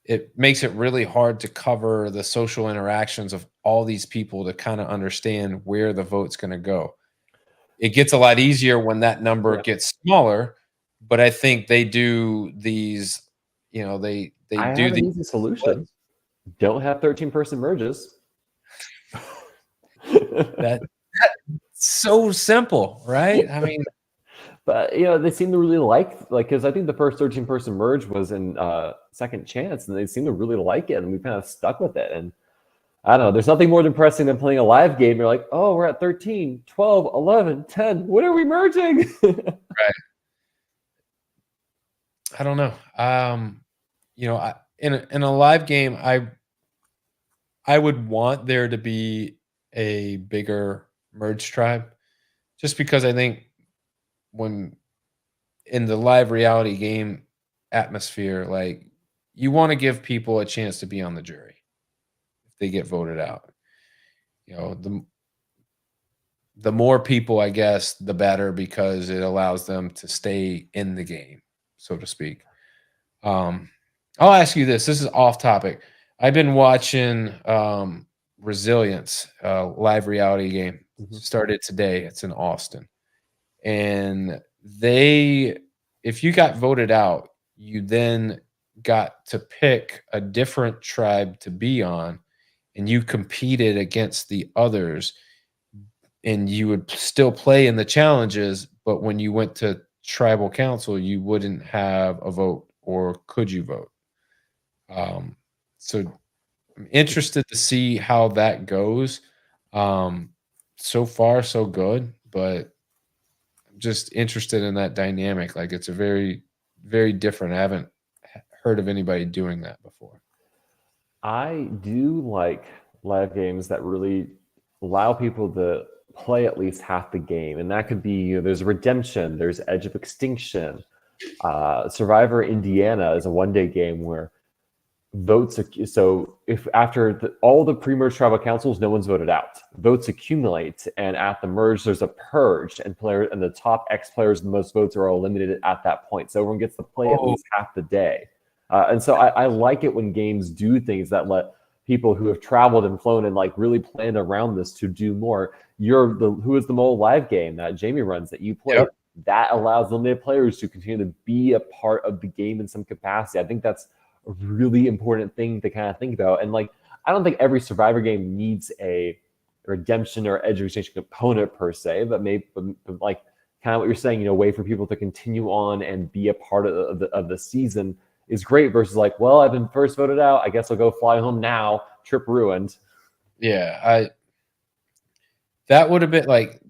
it makes it really hard to cover the social interactions of all these people to kind of understand where the vote's going to go. It gets a lot easier when that number Yeah. gets smaller, but I think they do these, they I do have an these easy solution. Don't have 13-person merges. that's so simple, right? I mean, but they seem to really like because I think the first 13-person merge was in Second Chance, and they seem to really like it, and we kind of stuck with it. And I don't know, there's nothing more depressing than playing a live game. You're like, oh, we're at 13, 12, 11, 10. When are we merging? right. I don't know. In a live game, I would want there to be a bigger merge tribe, just because I think when in the live reality game atmosphere, like, you want to give people a chance to be on the jury if they get voted out. The more people, I guess, the better, because it allows them to stay in the game, so to speak. I'll ask you this. This is off topic. I've been watching Resilience, live reality game. Started today. It's in Austin. And if you got voted out, you then got to pick a different tribe to be on, and you competed against the others, and you would still play in the challenges, but when you went to tribal council, you wouldn't have a vote, or could you vote? So I'm interested to see how that goes. So far, so good, but I'm just interested in that dynamic. Like, it's a very, very different. I haven't heard of anybody doing that before. I do like live games that really allow people to play at least half the game, and that could be there's Redemption, there's Edge of Extinction, Survivor Indiana is a one-day game where votes. So if after all the pre-merge tribal councils, no one's voted out, votes accumulate, and at the merge there's a purge, and the top X players with the most votes are eliminated at that point. So everyone gets to play at least half the day. And so I like it when games do things that let people who have traveled and flown and like really planned around this to do more. Who is the Mole live game that Jamie runs that you play. Yep. That allows limited players to continue to be a part of the game in some capacity. I think that's a really important thing to kind of think about. And like, I don't think every Survivor game needs a redemption or Edge of Extinction component per se, but maybe but like kind of what you're saying, a way for people to continue on and be a part of the season is great, versus like, well, I've been first voted out, I guess I'll go fly home now, trip ruined. Yeah, that would have been like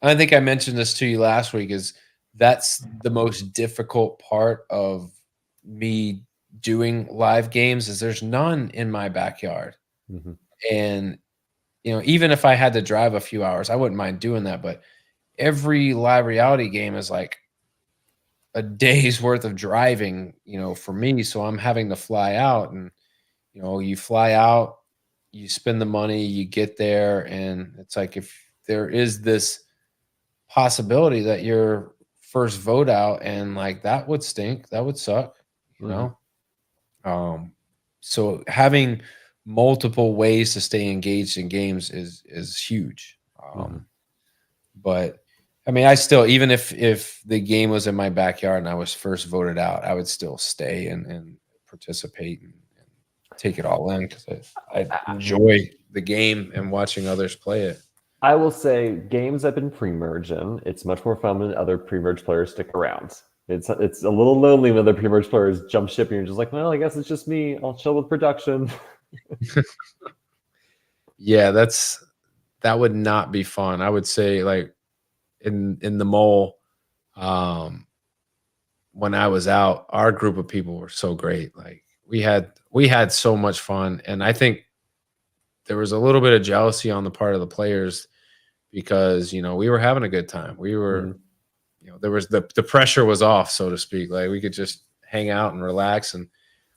I think I mentioned this to you last week is that's the most difficult part of me doing live games is there's none in my backyard. Mhm. And even if I had to drive a few hours, I wouldn't mind doing that, but every live reality game is like a day's worth of driving, for me, so I'm having to fly out and you fly out, you spend the money, you get there, and it's like if there is this possibility that your first vote out and like that would stink, that would suck, you Mhm. know? Um, so having multiple ways to stay engaged in games is huge. Mhm. But I mean, I still even if the game was in my backyard and I was first voted out, I would still stay and participate and take it all in because I I enjoy the game and watching others play it. I will say games I've been pre-merged in, it's much more fun when other pre-merged players stick around. It's a little lonely when other pre-merged players jump ship and you're just like, well, I guess it's just me. I'll chill with production. Yeah, that would not be fun. I would say like in the mole, um, when I was out, our group of people were so great. Like we had so much fun, and I think there was a little bit of jealousy on the part of the players because we were having a good time. We were, Mhm. there was the pressure was off, so to speak. Like we could just hang out and relax, and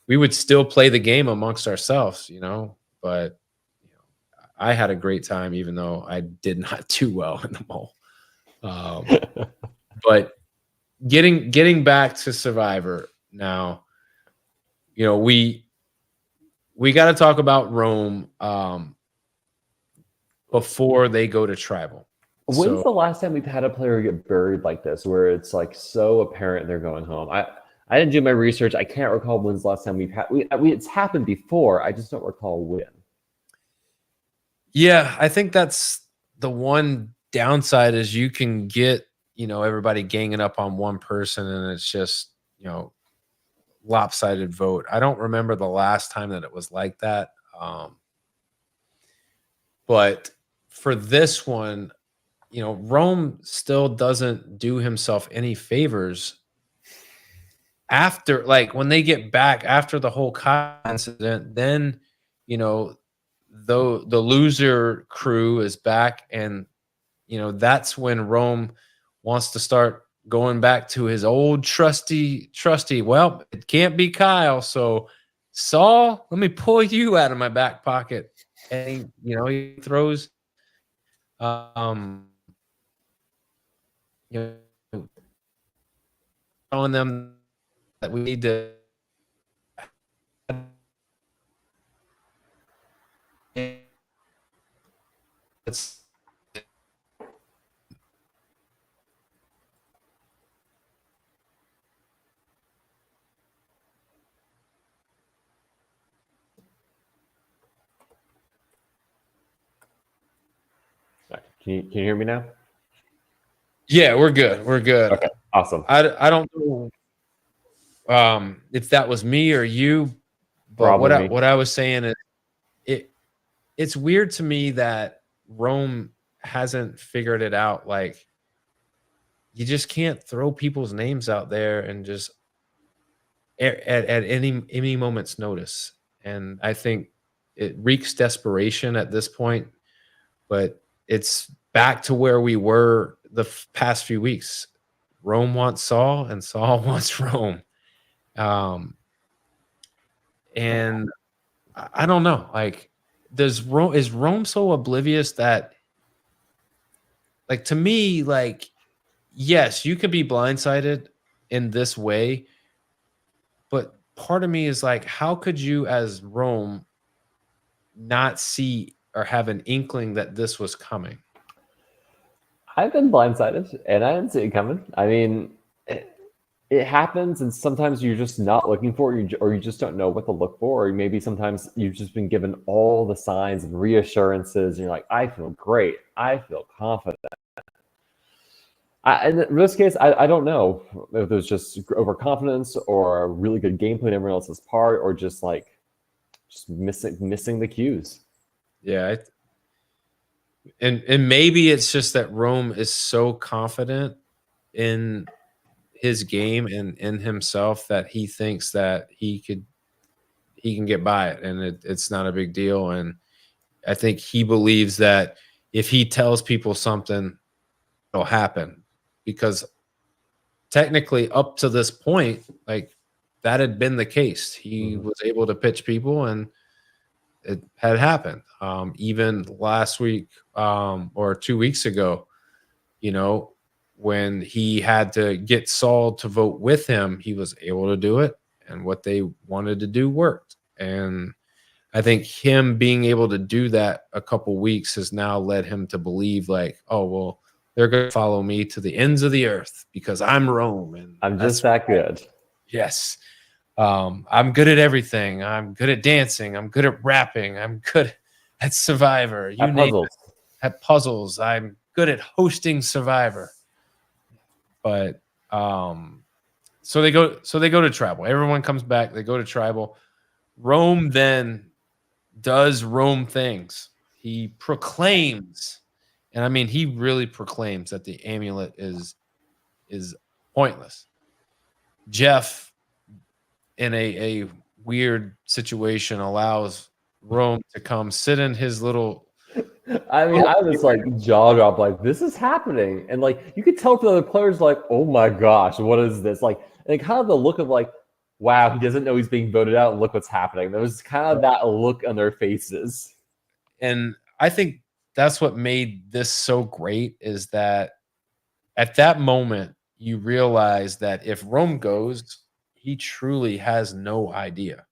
we would still play the game amongst ourselves, But I had a great time, even though I did not do well in the mole. Um, but getting back to Survivor now, we got to talk about Rome before they go to tribal. When's So the last time we've had a player get buried like this, where it's like so apparent they're going home? I didn't do my research. I can't recall when's the last time we've had. It's happened before. I just don't recall when. yeah, I think that's the one downside is you can get everybody ganging up on one person, and it's just lopsided vote. I don't remember the last time that it was like that. But for this one, Rome still doesn't do himself any favors after, like, when they get back after the whole Kyle incident, then, though the loser crew is back, and, that's when Rome wants to start going back to his old trusty, well, it can't be Kyle, so Saul, let me pull you out of my back pocket. And he throws, um, you know, telling them that we need to. It's, Can you hear me now? yeah, we're good. We're good. Okay, awesome. I don't know if that was me or you, but Probably me. what I was saying is it's weird to me that Rome hasn't figured it out. Like you just can't throw people's names out there and just at any moment's notice. And I think it reeks desperation at this point, but it's back to where we were the past few weeks. Rome wants Saul, and Saul wants Rome. Um, and I don't know. Like, is Rome so oblivious that, like, to me, like, yes, you could be blindsided in this way, but part of me is like, how could you, as Rome, not see or have an inkling that this was coming? I've been blindsided, and I didn't see it coming. I mean, it happens, and sometimes you're just not looking for it, or you just don't know what to look for, or maybe sometimes you've just been given all the signs and reassurances, and you're like, I feel great, I feel confident. In this case, I don't know if there's just overconfidence or a really good gameplay on everyone else's part, or just missing the cues. Yeah, and maybe it's just that Rome is so confident in his game and in himself that he thinks that he can get by it, and it's not a big deal. And I think he believes that if he tells people something, it'll happen because technically up to this point, like that had been the case. He Mhm. was able to pitch people and it had happened. Even last week or 2 weeks ago, you know, when he had to get Saul to vote with him, he was able to do it. And what they wanted to do worked. And I think him being able to do that a couple weeks has now led him to believe, like, oh, well, they're going to follow me to the ends of the earth because I'm Rome. And I'm just that's that good. yes. I'm good at everything. I'm good at dancing. I'm good at rapping. I'm good at Survivor. You At name puzzles. it. At puzzles. I'm good at hosting Survivor. But so they go to tribal. Everyone comes back. They go to tribal. Rome then does Rome things. He proclaims, and I mean he really proclaims that the amulet is pointless. Jeff, in a weird situation, allows Rome to come sit in his little. I mean, I was like jaw drop, like this is happening, and like you could tell from the other players, like, oh my gosh, what is this? Like, and kind of the look of like, wow, he doesn't know he's being voted out, and look what's happening. There was kind of that look on their faces. And I think that's what made this so great is that at that moment you realize that if Rome goes, he truly has no idea.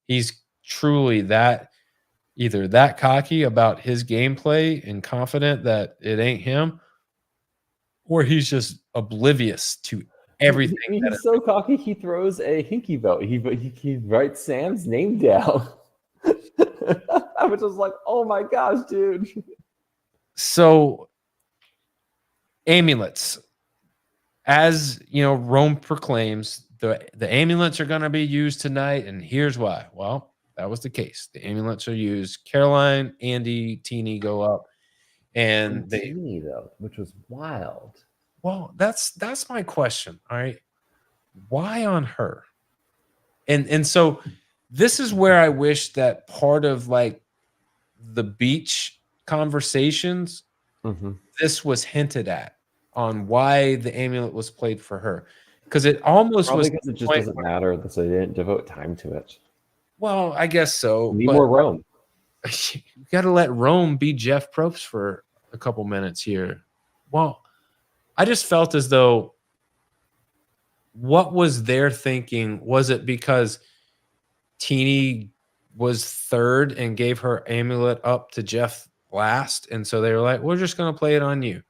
He's truly that either that cocky about his gameplay and confident that it ain't him, or he's just oblivious to everything. He's so cocky. He throws a hinky vote. He writes Sam's name down. I was just like, oh my gosh, dude. So amulets, as you know, Rome proclaims the amulets are going to be used tonight, and here's why. Well, that was the case. The amulets are used. Caroline, Andy, Teeny go up, and they. Teeny though, which was wild. Well, that's my question. All right, why on her? And so this is where I wish that part of like the beach conversations, this was hinted at on why the amulet was played for her, because it almost Probably was because it just doesn't matter, so they didn't devote time to it. well, I guess so. Need But more Rome. you got to let Rome be Jeff Probst for a couple minutes here. Well, I just felt as though what was their thinking? Was it because Teeny was third and gave her amulet up to Jeff last, and so they were like, "We're just going to play it on you,"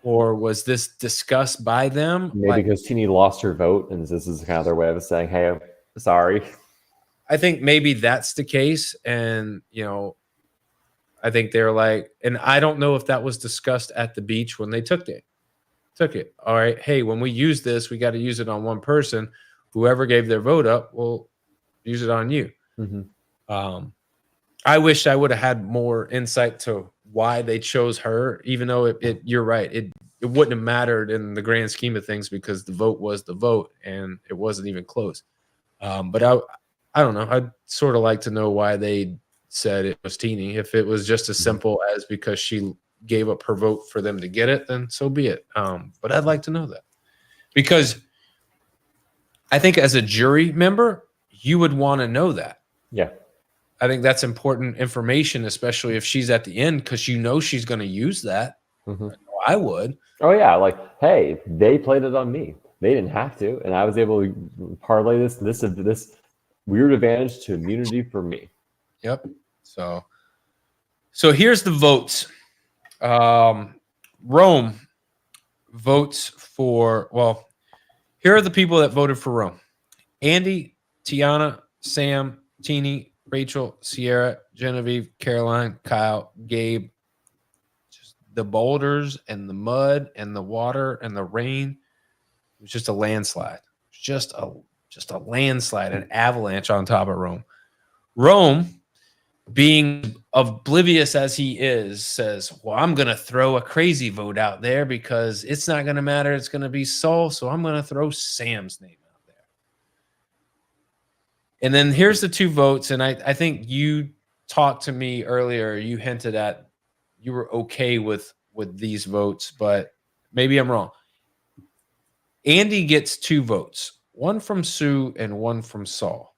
or was this discussed by them? Maybe Like, because Teeny lost her vote, and this is kind of their way of saying, "Hey, I'm sorry." I think maybe that's the case, and you know, I think they're like, and I don't know if that was discussed at the beach when they took it. All right, hey, when we use this, we got to use it on one person. Whoever gave their vote up, we'll use it on you. I wish I would have had more insight to why they chose her, even though you're right, it wouldn't have mattered in the grand scheme of things because the vote was the vote and it wasn't even close. But I don't know. I'd sort of like to know why they said it was Teeny. If it was just as simple as because she gave up her vote for them to get it, then so be it. But I'd like to know that because I think as a jury member, you would want to know that. Yeah. I think that's important information, especially if she's at the end, because you know she's going to use that. I would. Oh yeah, like hey, they played it on me. They didn't have to, and I was able to parlay this weird advantage to immunity for me. Yep. So here's the votes. Rome votes for. Well, here are the people that voted for Rome: Andy, Tiana, Sam, Teeny, Rachel, Sierra, Genevieve, Caroline, Kyle, Gabe. Just the boulders and the mud and the water and the rain. It was just a landslide. Just a landslide, an avalanche on top of Rome. Rome being oblivious as he is, says, well, I'm going to throw a crazy vote out there because it's not going to matter. It's going to be Saul. So I'm going to throw Sam's name out there. And then here's the 2 votes. And I think you talked to me earlier. You hinted at you were okay with these votes, but maybe I'm wrong. Andy gets 2 votes, one from Sue and one from Saul.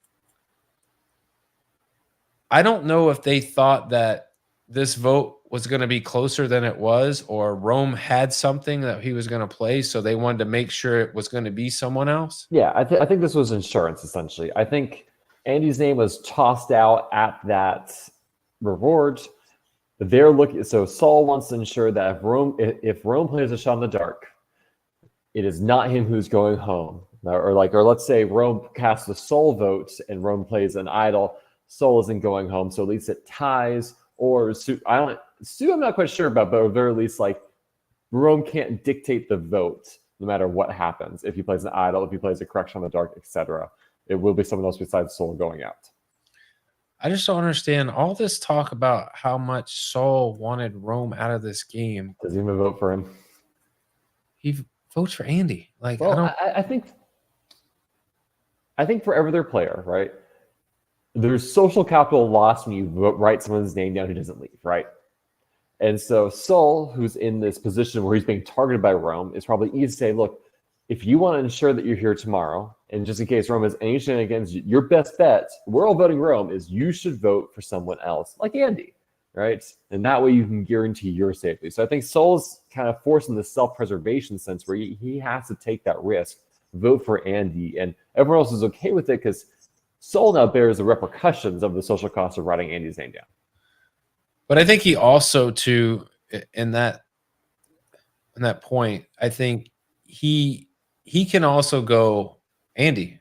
I don't know if they thought that this vote was going to be closer than it was, or Rome had something that he was going to play, so they wanted to make sure it was going to be someone else. Yeah, I think this was insurance, essentially. I think Andy's name was tossed out at that reward. They're looking. So Saul wants to ensure that if Rome plays a shot in the dark, it is not him who's going home. Or let's say Rome casts a Saul vote and Rome plays an idol. Saul isn't going home, so at least it ties. Or Sue, I'm not quite sure about, but at the very least, like, Rome can't dictate the vote no matter what happens. If he plays an idol, if he plays a correction on the dark, etc., it will be someone else besides Saul going out. I just don't understand all this talk about how much Saul wanted Rome out of this game. Does he even vote for him? He votes for Andy. Like, well, I think for every other player, right? There's social capital lost when you write someone's name down who doesn't leave, right? And so Saul, who's in this position where he's being targeted by Rome, is probably easy to say, look, if you want to ensure that you're here tomorrow, and just in case Rome has any shenanigans, your best bet, we're all voting Rome, is you should vote for someone else, like Andy, right? And that way you can guarantee your safety. So I think Saul's kind of forced in the self-preservation sense where he has to take that risk, vote for Andy, and everyone else is okay with it because Saul now bears the repercussions of the social cost of writing Andy's name down. But I think he also, too, in that point, I think he can also go, Andy,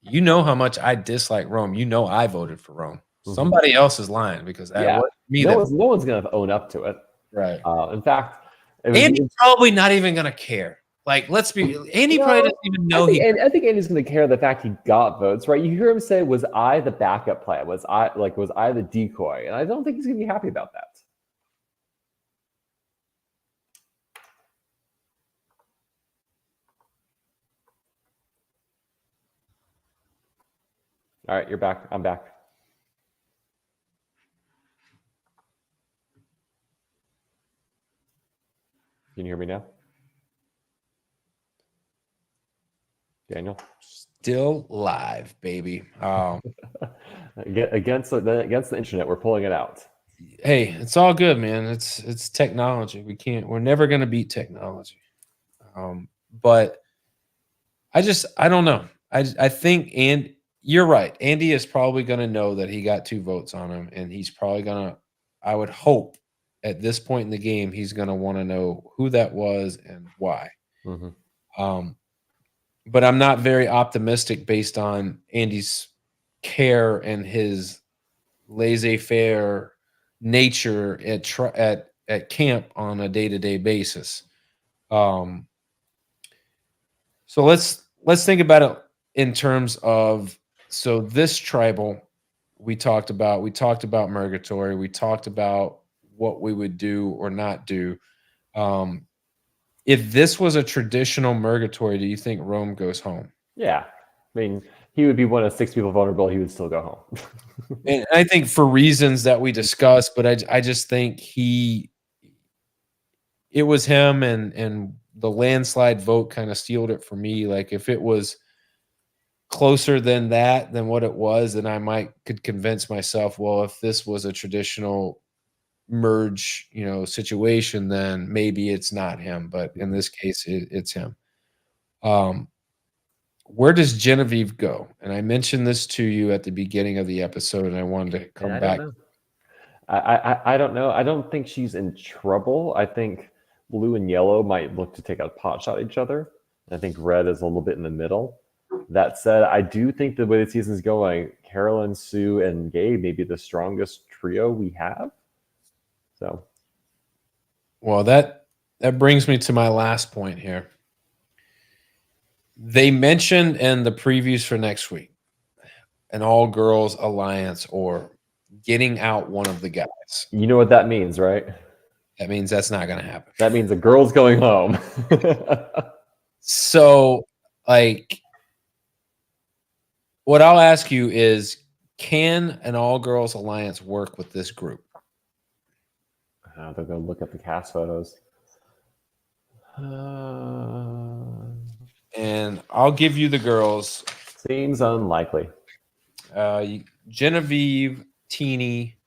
you know how much I dislike Rome. You know I voted for Rome. Mm-hmm. Somebody else is lying because no one's going to own up to it. Right. In fact, Andy's probably not even going to care. Like, let's be. Andy probably doesn't even know. I think Andy's going to care the fact he got votes, right? You hear him say, "Was I the backup plan? Was I the decoy?" And I don't think he's going to be happy about that. All right, you're back. I'm back. Can you hear me now? Daniel? Still live, baby. Against the internet, we're pulling it out. Hey, it's all good, man. It's technology. We're never gonna beat technology. But I don't know. I think, and you're right. Andy is probably gonna know that he got 2 votes on him, and he's probably gonna, I would hope at this point in the game, he's gonna want to know who that was and why. Mm-hmm. But I'm not very optimistic based on Andy's care and his laissez-faire nature at camp on a day-to-day basis. So let's think about it in terms of, so this tribal we talked about mergatory, we talked about what we would do or not do. If this was a traditional mergatory, do you think Rome goes home? Yeah. I mean, he would be one of 6 people vulnerable. He would still go home. And I think for reasons that we discussed, but I just think it was him, and the landslide vote kind of sealed it for me. Like, if it was closer than what it was, then I could convince myself, well, if this was a traditional merge, situation, then maybe it's not him. But in this case, it's him. Where does Genevieve go? And I mentioned this to you at the beginning of the episode, and I wanted to come back. I don't know. I don't think she's in trouble. I think blue and yellow might look to take a pot shot at each other. I think red is a little bit in the middle. That said, I do think the way the season's going, Carolyn, Sue, and Gabe may be the strongest trio we have. So, well, that brings me to my last point here. They mentioned in the previews for next week an all-girls alliance, or getting out one of the guys. You know what that means, right? That means that's not going to happen. That means a girl's going home. So, like, what I'll ask you is, can an all-girls alliance work with this group? They're going to look at the cast photos. And I'll give you the girls. Seems unlikely. Genevieve, Teeny,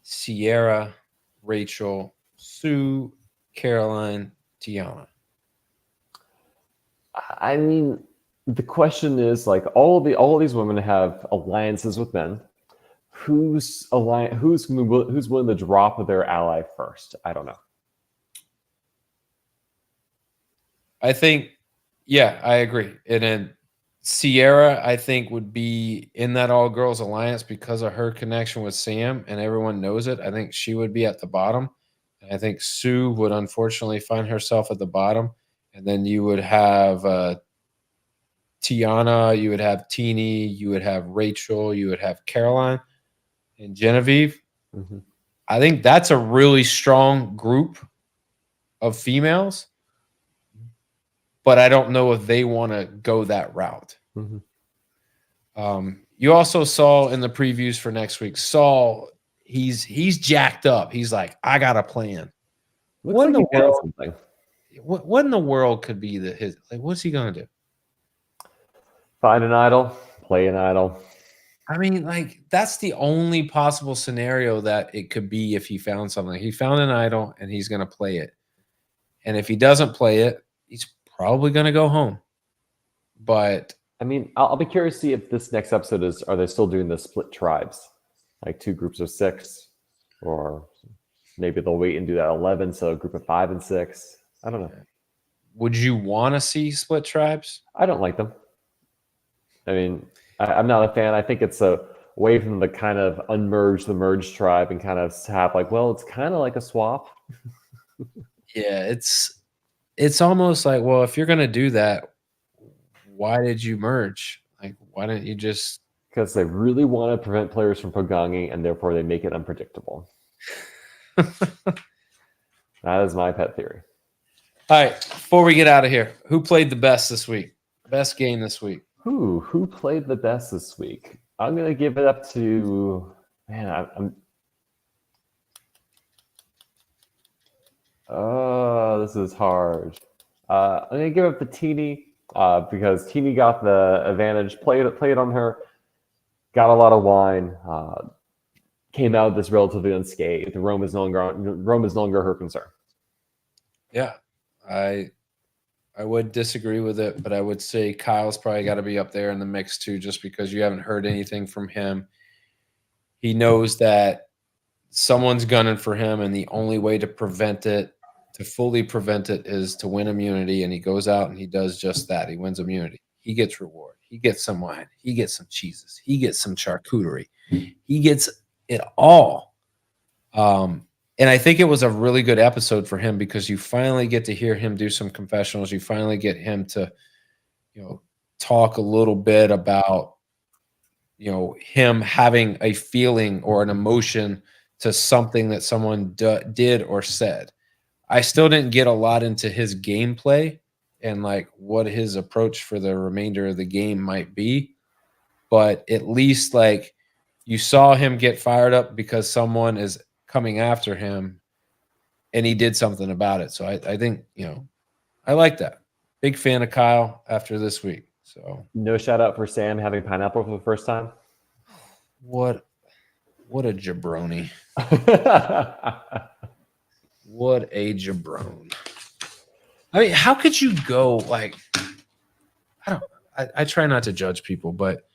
Sierra, Rachel, Sue, Caroline, Tiana. I mean, the question is like all of these women have alliances with men. Who's willing to drop their ally first? I don't know. I think, yeah, I agree. And then Sierra, I think, would be in that all girls alliance because of her connection with Sam, and everyone knows it. I think she would be at the bottom. And I think Sue would unfortunately find herself at the bottom. And then you would have Tiana, you would have Teeny, you would have Rachel, you would have Caroline and Genevieve. Mm-hmm. I think that's a really strong group of females, but I don't know if they want to go that route. Mm-hmm. You also saw in the previews for next week, Saul, he's jacked up. He's like, I got a plan. What in the world? What in the world could be his? Like, what's he gonna do? Find an idol, play an idol. I mean, like, that's the only possible scenario that it could be if he found something. He found an idol and he's gonna play it. And if he doesn't play it, he's probably gonna go home. But I mean, I'll be curious to see if this next episode are they still doing the split tribes, like 2 groups of 6, or maybe they'll wait and do that 11, so a group of 5 and 6. I don't know. Would you want to see split tribes? I don't like them. I mean, I'm not a fan. I think it's a way from the kind of unmerge the merged tribe and kind of have like, well, it's kind of like a swap. Yeah, it's almost like, well, if you're gonna do that, why did you merge? Like, why didn't you just? Because they really want to prevent players from pogonging, and therefore they make it unpredictable. That is my pet theory. All right, before we get out of here, who played the best this week? Best game this week? Who played the best this week? I'm gonna give it up to this is hard. I'm gonna give it up to Teeny because Teeny got the advantage. Played on her. Got a lot of wine. Came out of this relatively unscathed. Rome is no longer her concern. Yeah, I would disagree with it, but I would say Kyle's probably got to be up there in the mix too, just because you haven't heard anything from him. He knows that someone's gunning for him, and the only way to fully prevent it, is to win immunity. And he goes out and he does just that. He wins immunity. He gets reward. He gets some wine. He gets some cheeses. He gets some charcuterie. He gets it all. And I think it was a really good episode for him because you finally get to hear him do some confessionals. You finally get him to, talk a little bit about, him having a feeling or an emotion to something that someone did or said. I still didn't get a lot into his gameplay and like what his approach for the remainder of the game might be. But at least like you saw him get fired up because someone is coming after him and he did something about it. So I think, I like that. Big fan of Kyle after this week. So no shout out for Sam having pineapple for the first time. What a jabroni. What a jabron. I mean, how could you go like, I try not to judge people, but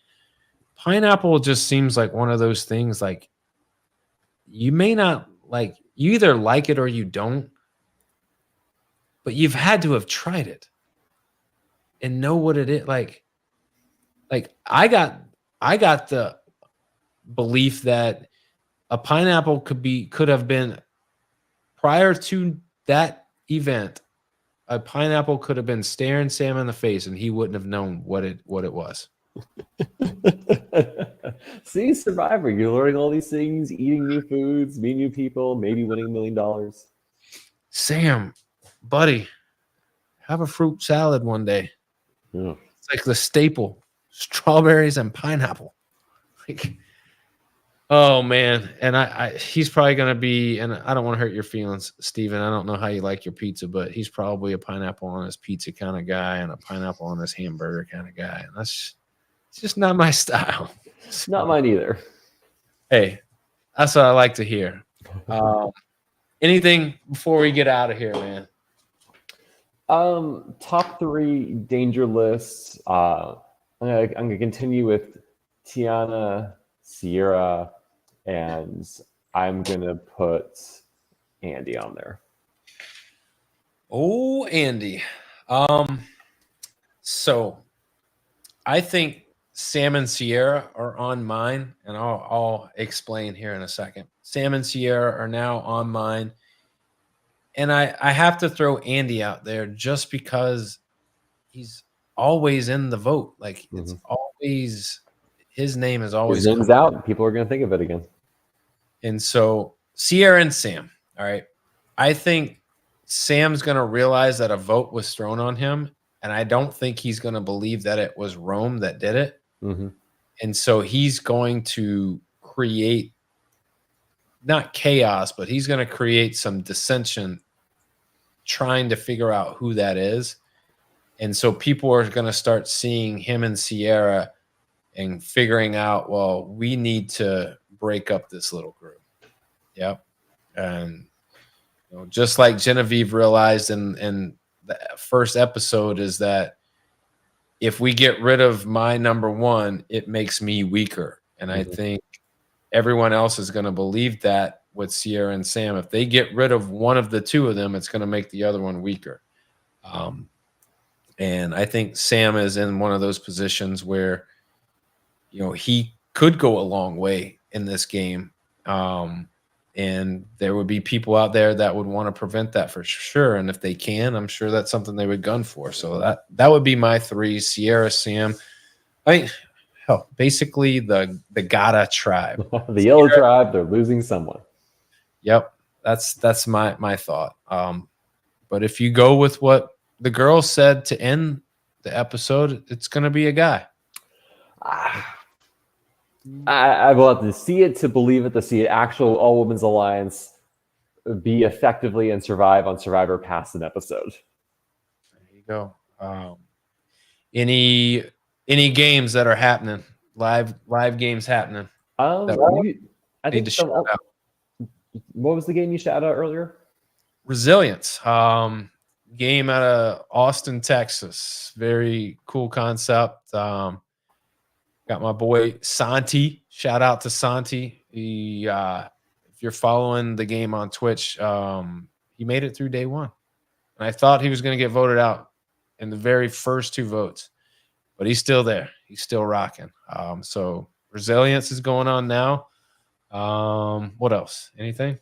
pineapple just seems like one of those things like you may not like, you either like it or you don't, but you've had to have tried it and know what it is. Like I got the belief that a pineapple could have been prior to that event. A pineapple could have been staring Sam in the face and he wouldn't have known what it was. See, Survivor, you're learning all these things, eating new foods, meeting new people, maybe winning $1 million. Sam, buddy, have a fruit salad one day. Yeah. It's like the staple: strawberries and pineapple. Like, oh man, and he's probably gonna be. And I don't want to hurt your feelings, Steven. I don't know how you like your pizza, but he's probably a pineapple on his pizza kind of guy and a pineapple on his hamburger kind of guy. And it's just not my style. Not mine either. Hey, that's what I like to hear. Anything before we get out of here, man? Top 3 danger lists. I'm gonna continue with Tiana, Sierra, and I'm gonna put Andy on there. Oh, Andy. So I think Sam and Sierra are on mine, and I'll explain here in a second. Sam and Sierra are now on mine. And I have to throw Andy out there just because he's always in the vote. Like it's always his name is always his name's out. People are going to think of it again. And so Sierra and Sam. All right. I think Sam's going to realize that a vote was thrown on him. And I don't think he's going to believe that it was Rome that did it. And so he's going to create not chaos, but he's going to create some dissension trying to figure out who that is. And so people are going to start seeing him and Sierra and figuring out, well, we need to break up this little group. Yep. And just like Genevieve realized in the first episode is that if we get rid of my number one, it makes me weaker. And I think everyone else is going to believe that with Sierra and Sam. If they get rid of one of the two of them, it's going to make the other one weaker. And I think Sam is in one of those positions where, he could go a long way in this game. And there would be people out there that would want to prevent that for sure. And if they can, I'm sure that's something they would gun for. So that would be my 3: Sierra, Sam. Basically the Gata tribe. The yellow tribe, they're losing someone. Yep. That's my thought. But if you go with what the girl said to end the episode, it's going to be a guy. I will have to see it to believe it, to see an actual all women's alliance be effectively and survive on Survivor past an episode. There you go. Any games that are happening? Live games happening. I think so. What was the game you shouted out earlier? Resilience. Game out of Austin, Texas. Very cool concept. Got my boy Santi. Shout out to Santi. He, if you're following the game on Twitch, he made it through day 1. And I thought he was going to get voted out in the very first 2 votes, but he's still there. He's still rocking. So resilience is going on now. What else? Anything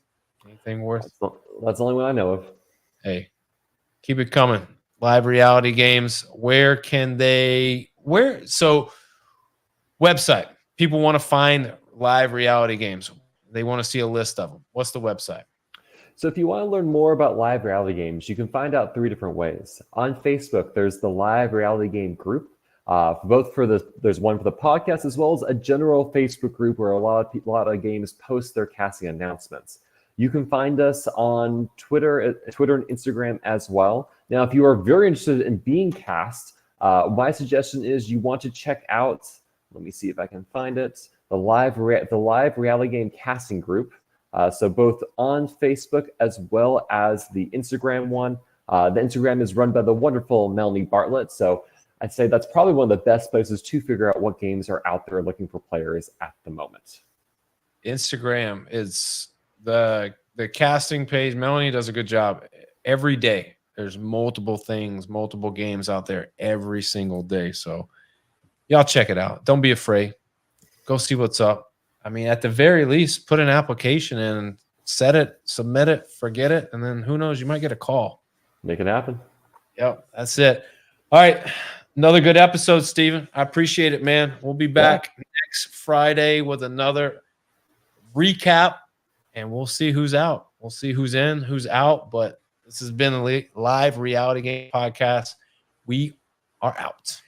worth? That's the only one I know of. Hey, keep it coming. Live reality games. So website. People want to find live reality games. They want to see a list of them. What's the website? So if you want to learn more about live reality games, you can find out 3 different ways. On Facebook, there's the live reality game group. There's one for the podcast as well as a general Facebook group where a lot of games post their casting announcements. You can find us on Twitter and Instagram as well. Now, if you are very interested in being cast, my suggestion is you want to check out. Let me see if I can find it. The live reality game casting group. So both on Facebook as well as the Instagram one. The Instagram is run by the wonderful Melanie Bartlett. So I'd say that's probably one of the best places to figure out what games are out there looking for players at the moment. Instagram is the casting page. Melanie does a good job. Every day there's multiple things, multiple games out there every single day. So y'all check it out. Don't be afraid. Go see what's up. I mean, at the very least, put an application in and set it, submit it, forget it, and then who knows, you might get a call. Make it happen. Yep, that's it. All right. Another good episode, Steven. I appreciate it, man. We'll be back next Friday with another recap, and we'll see who's out. We'll see who's in, who's out. But this has been a live reality game podcast. We are out.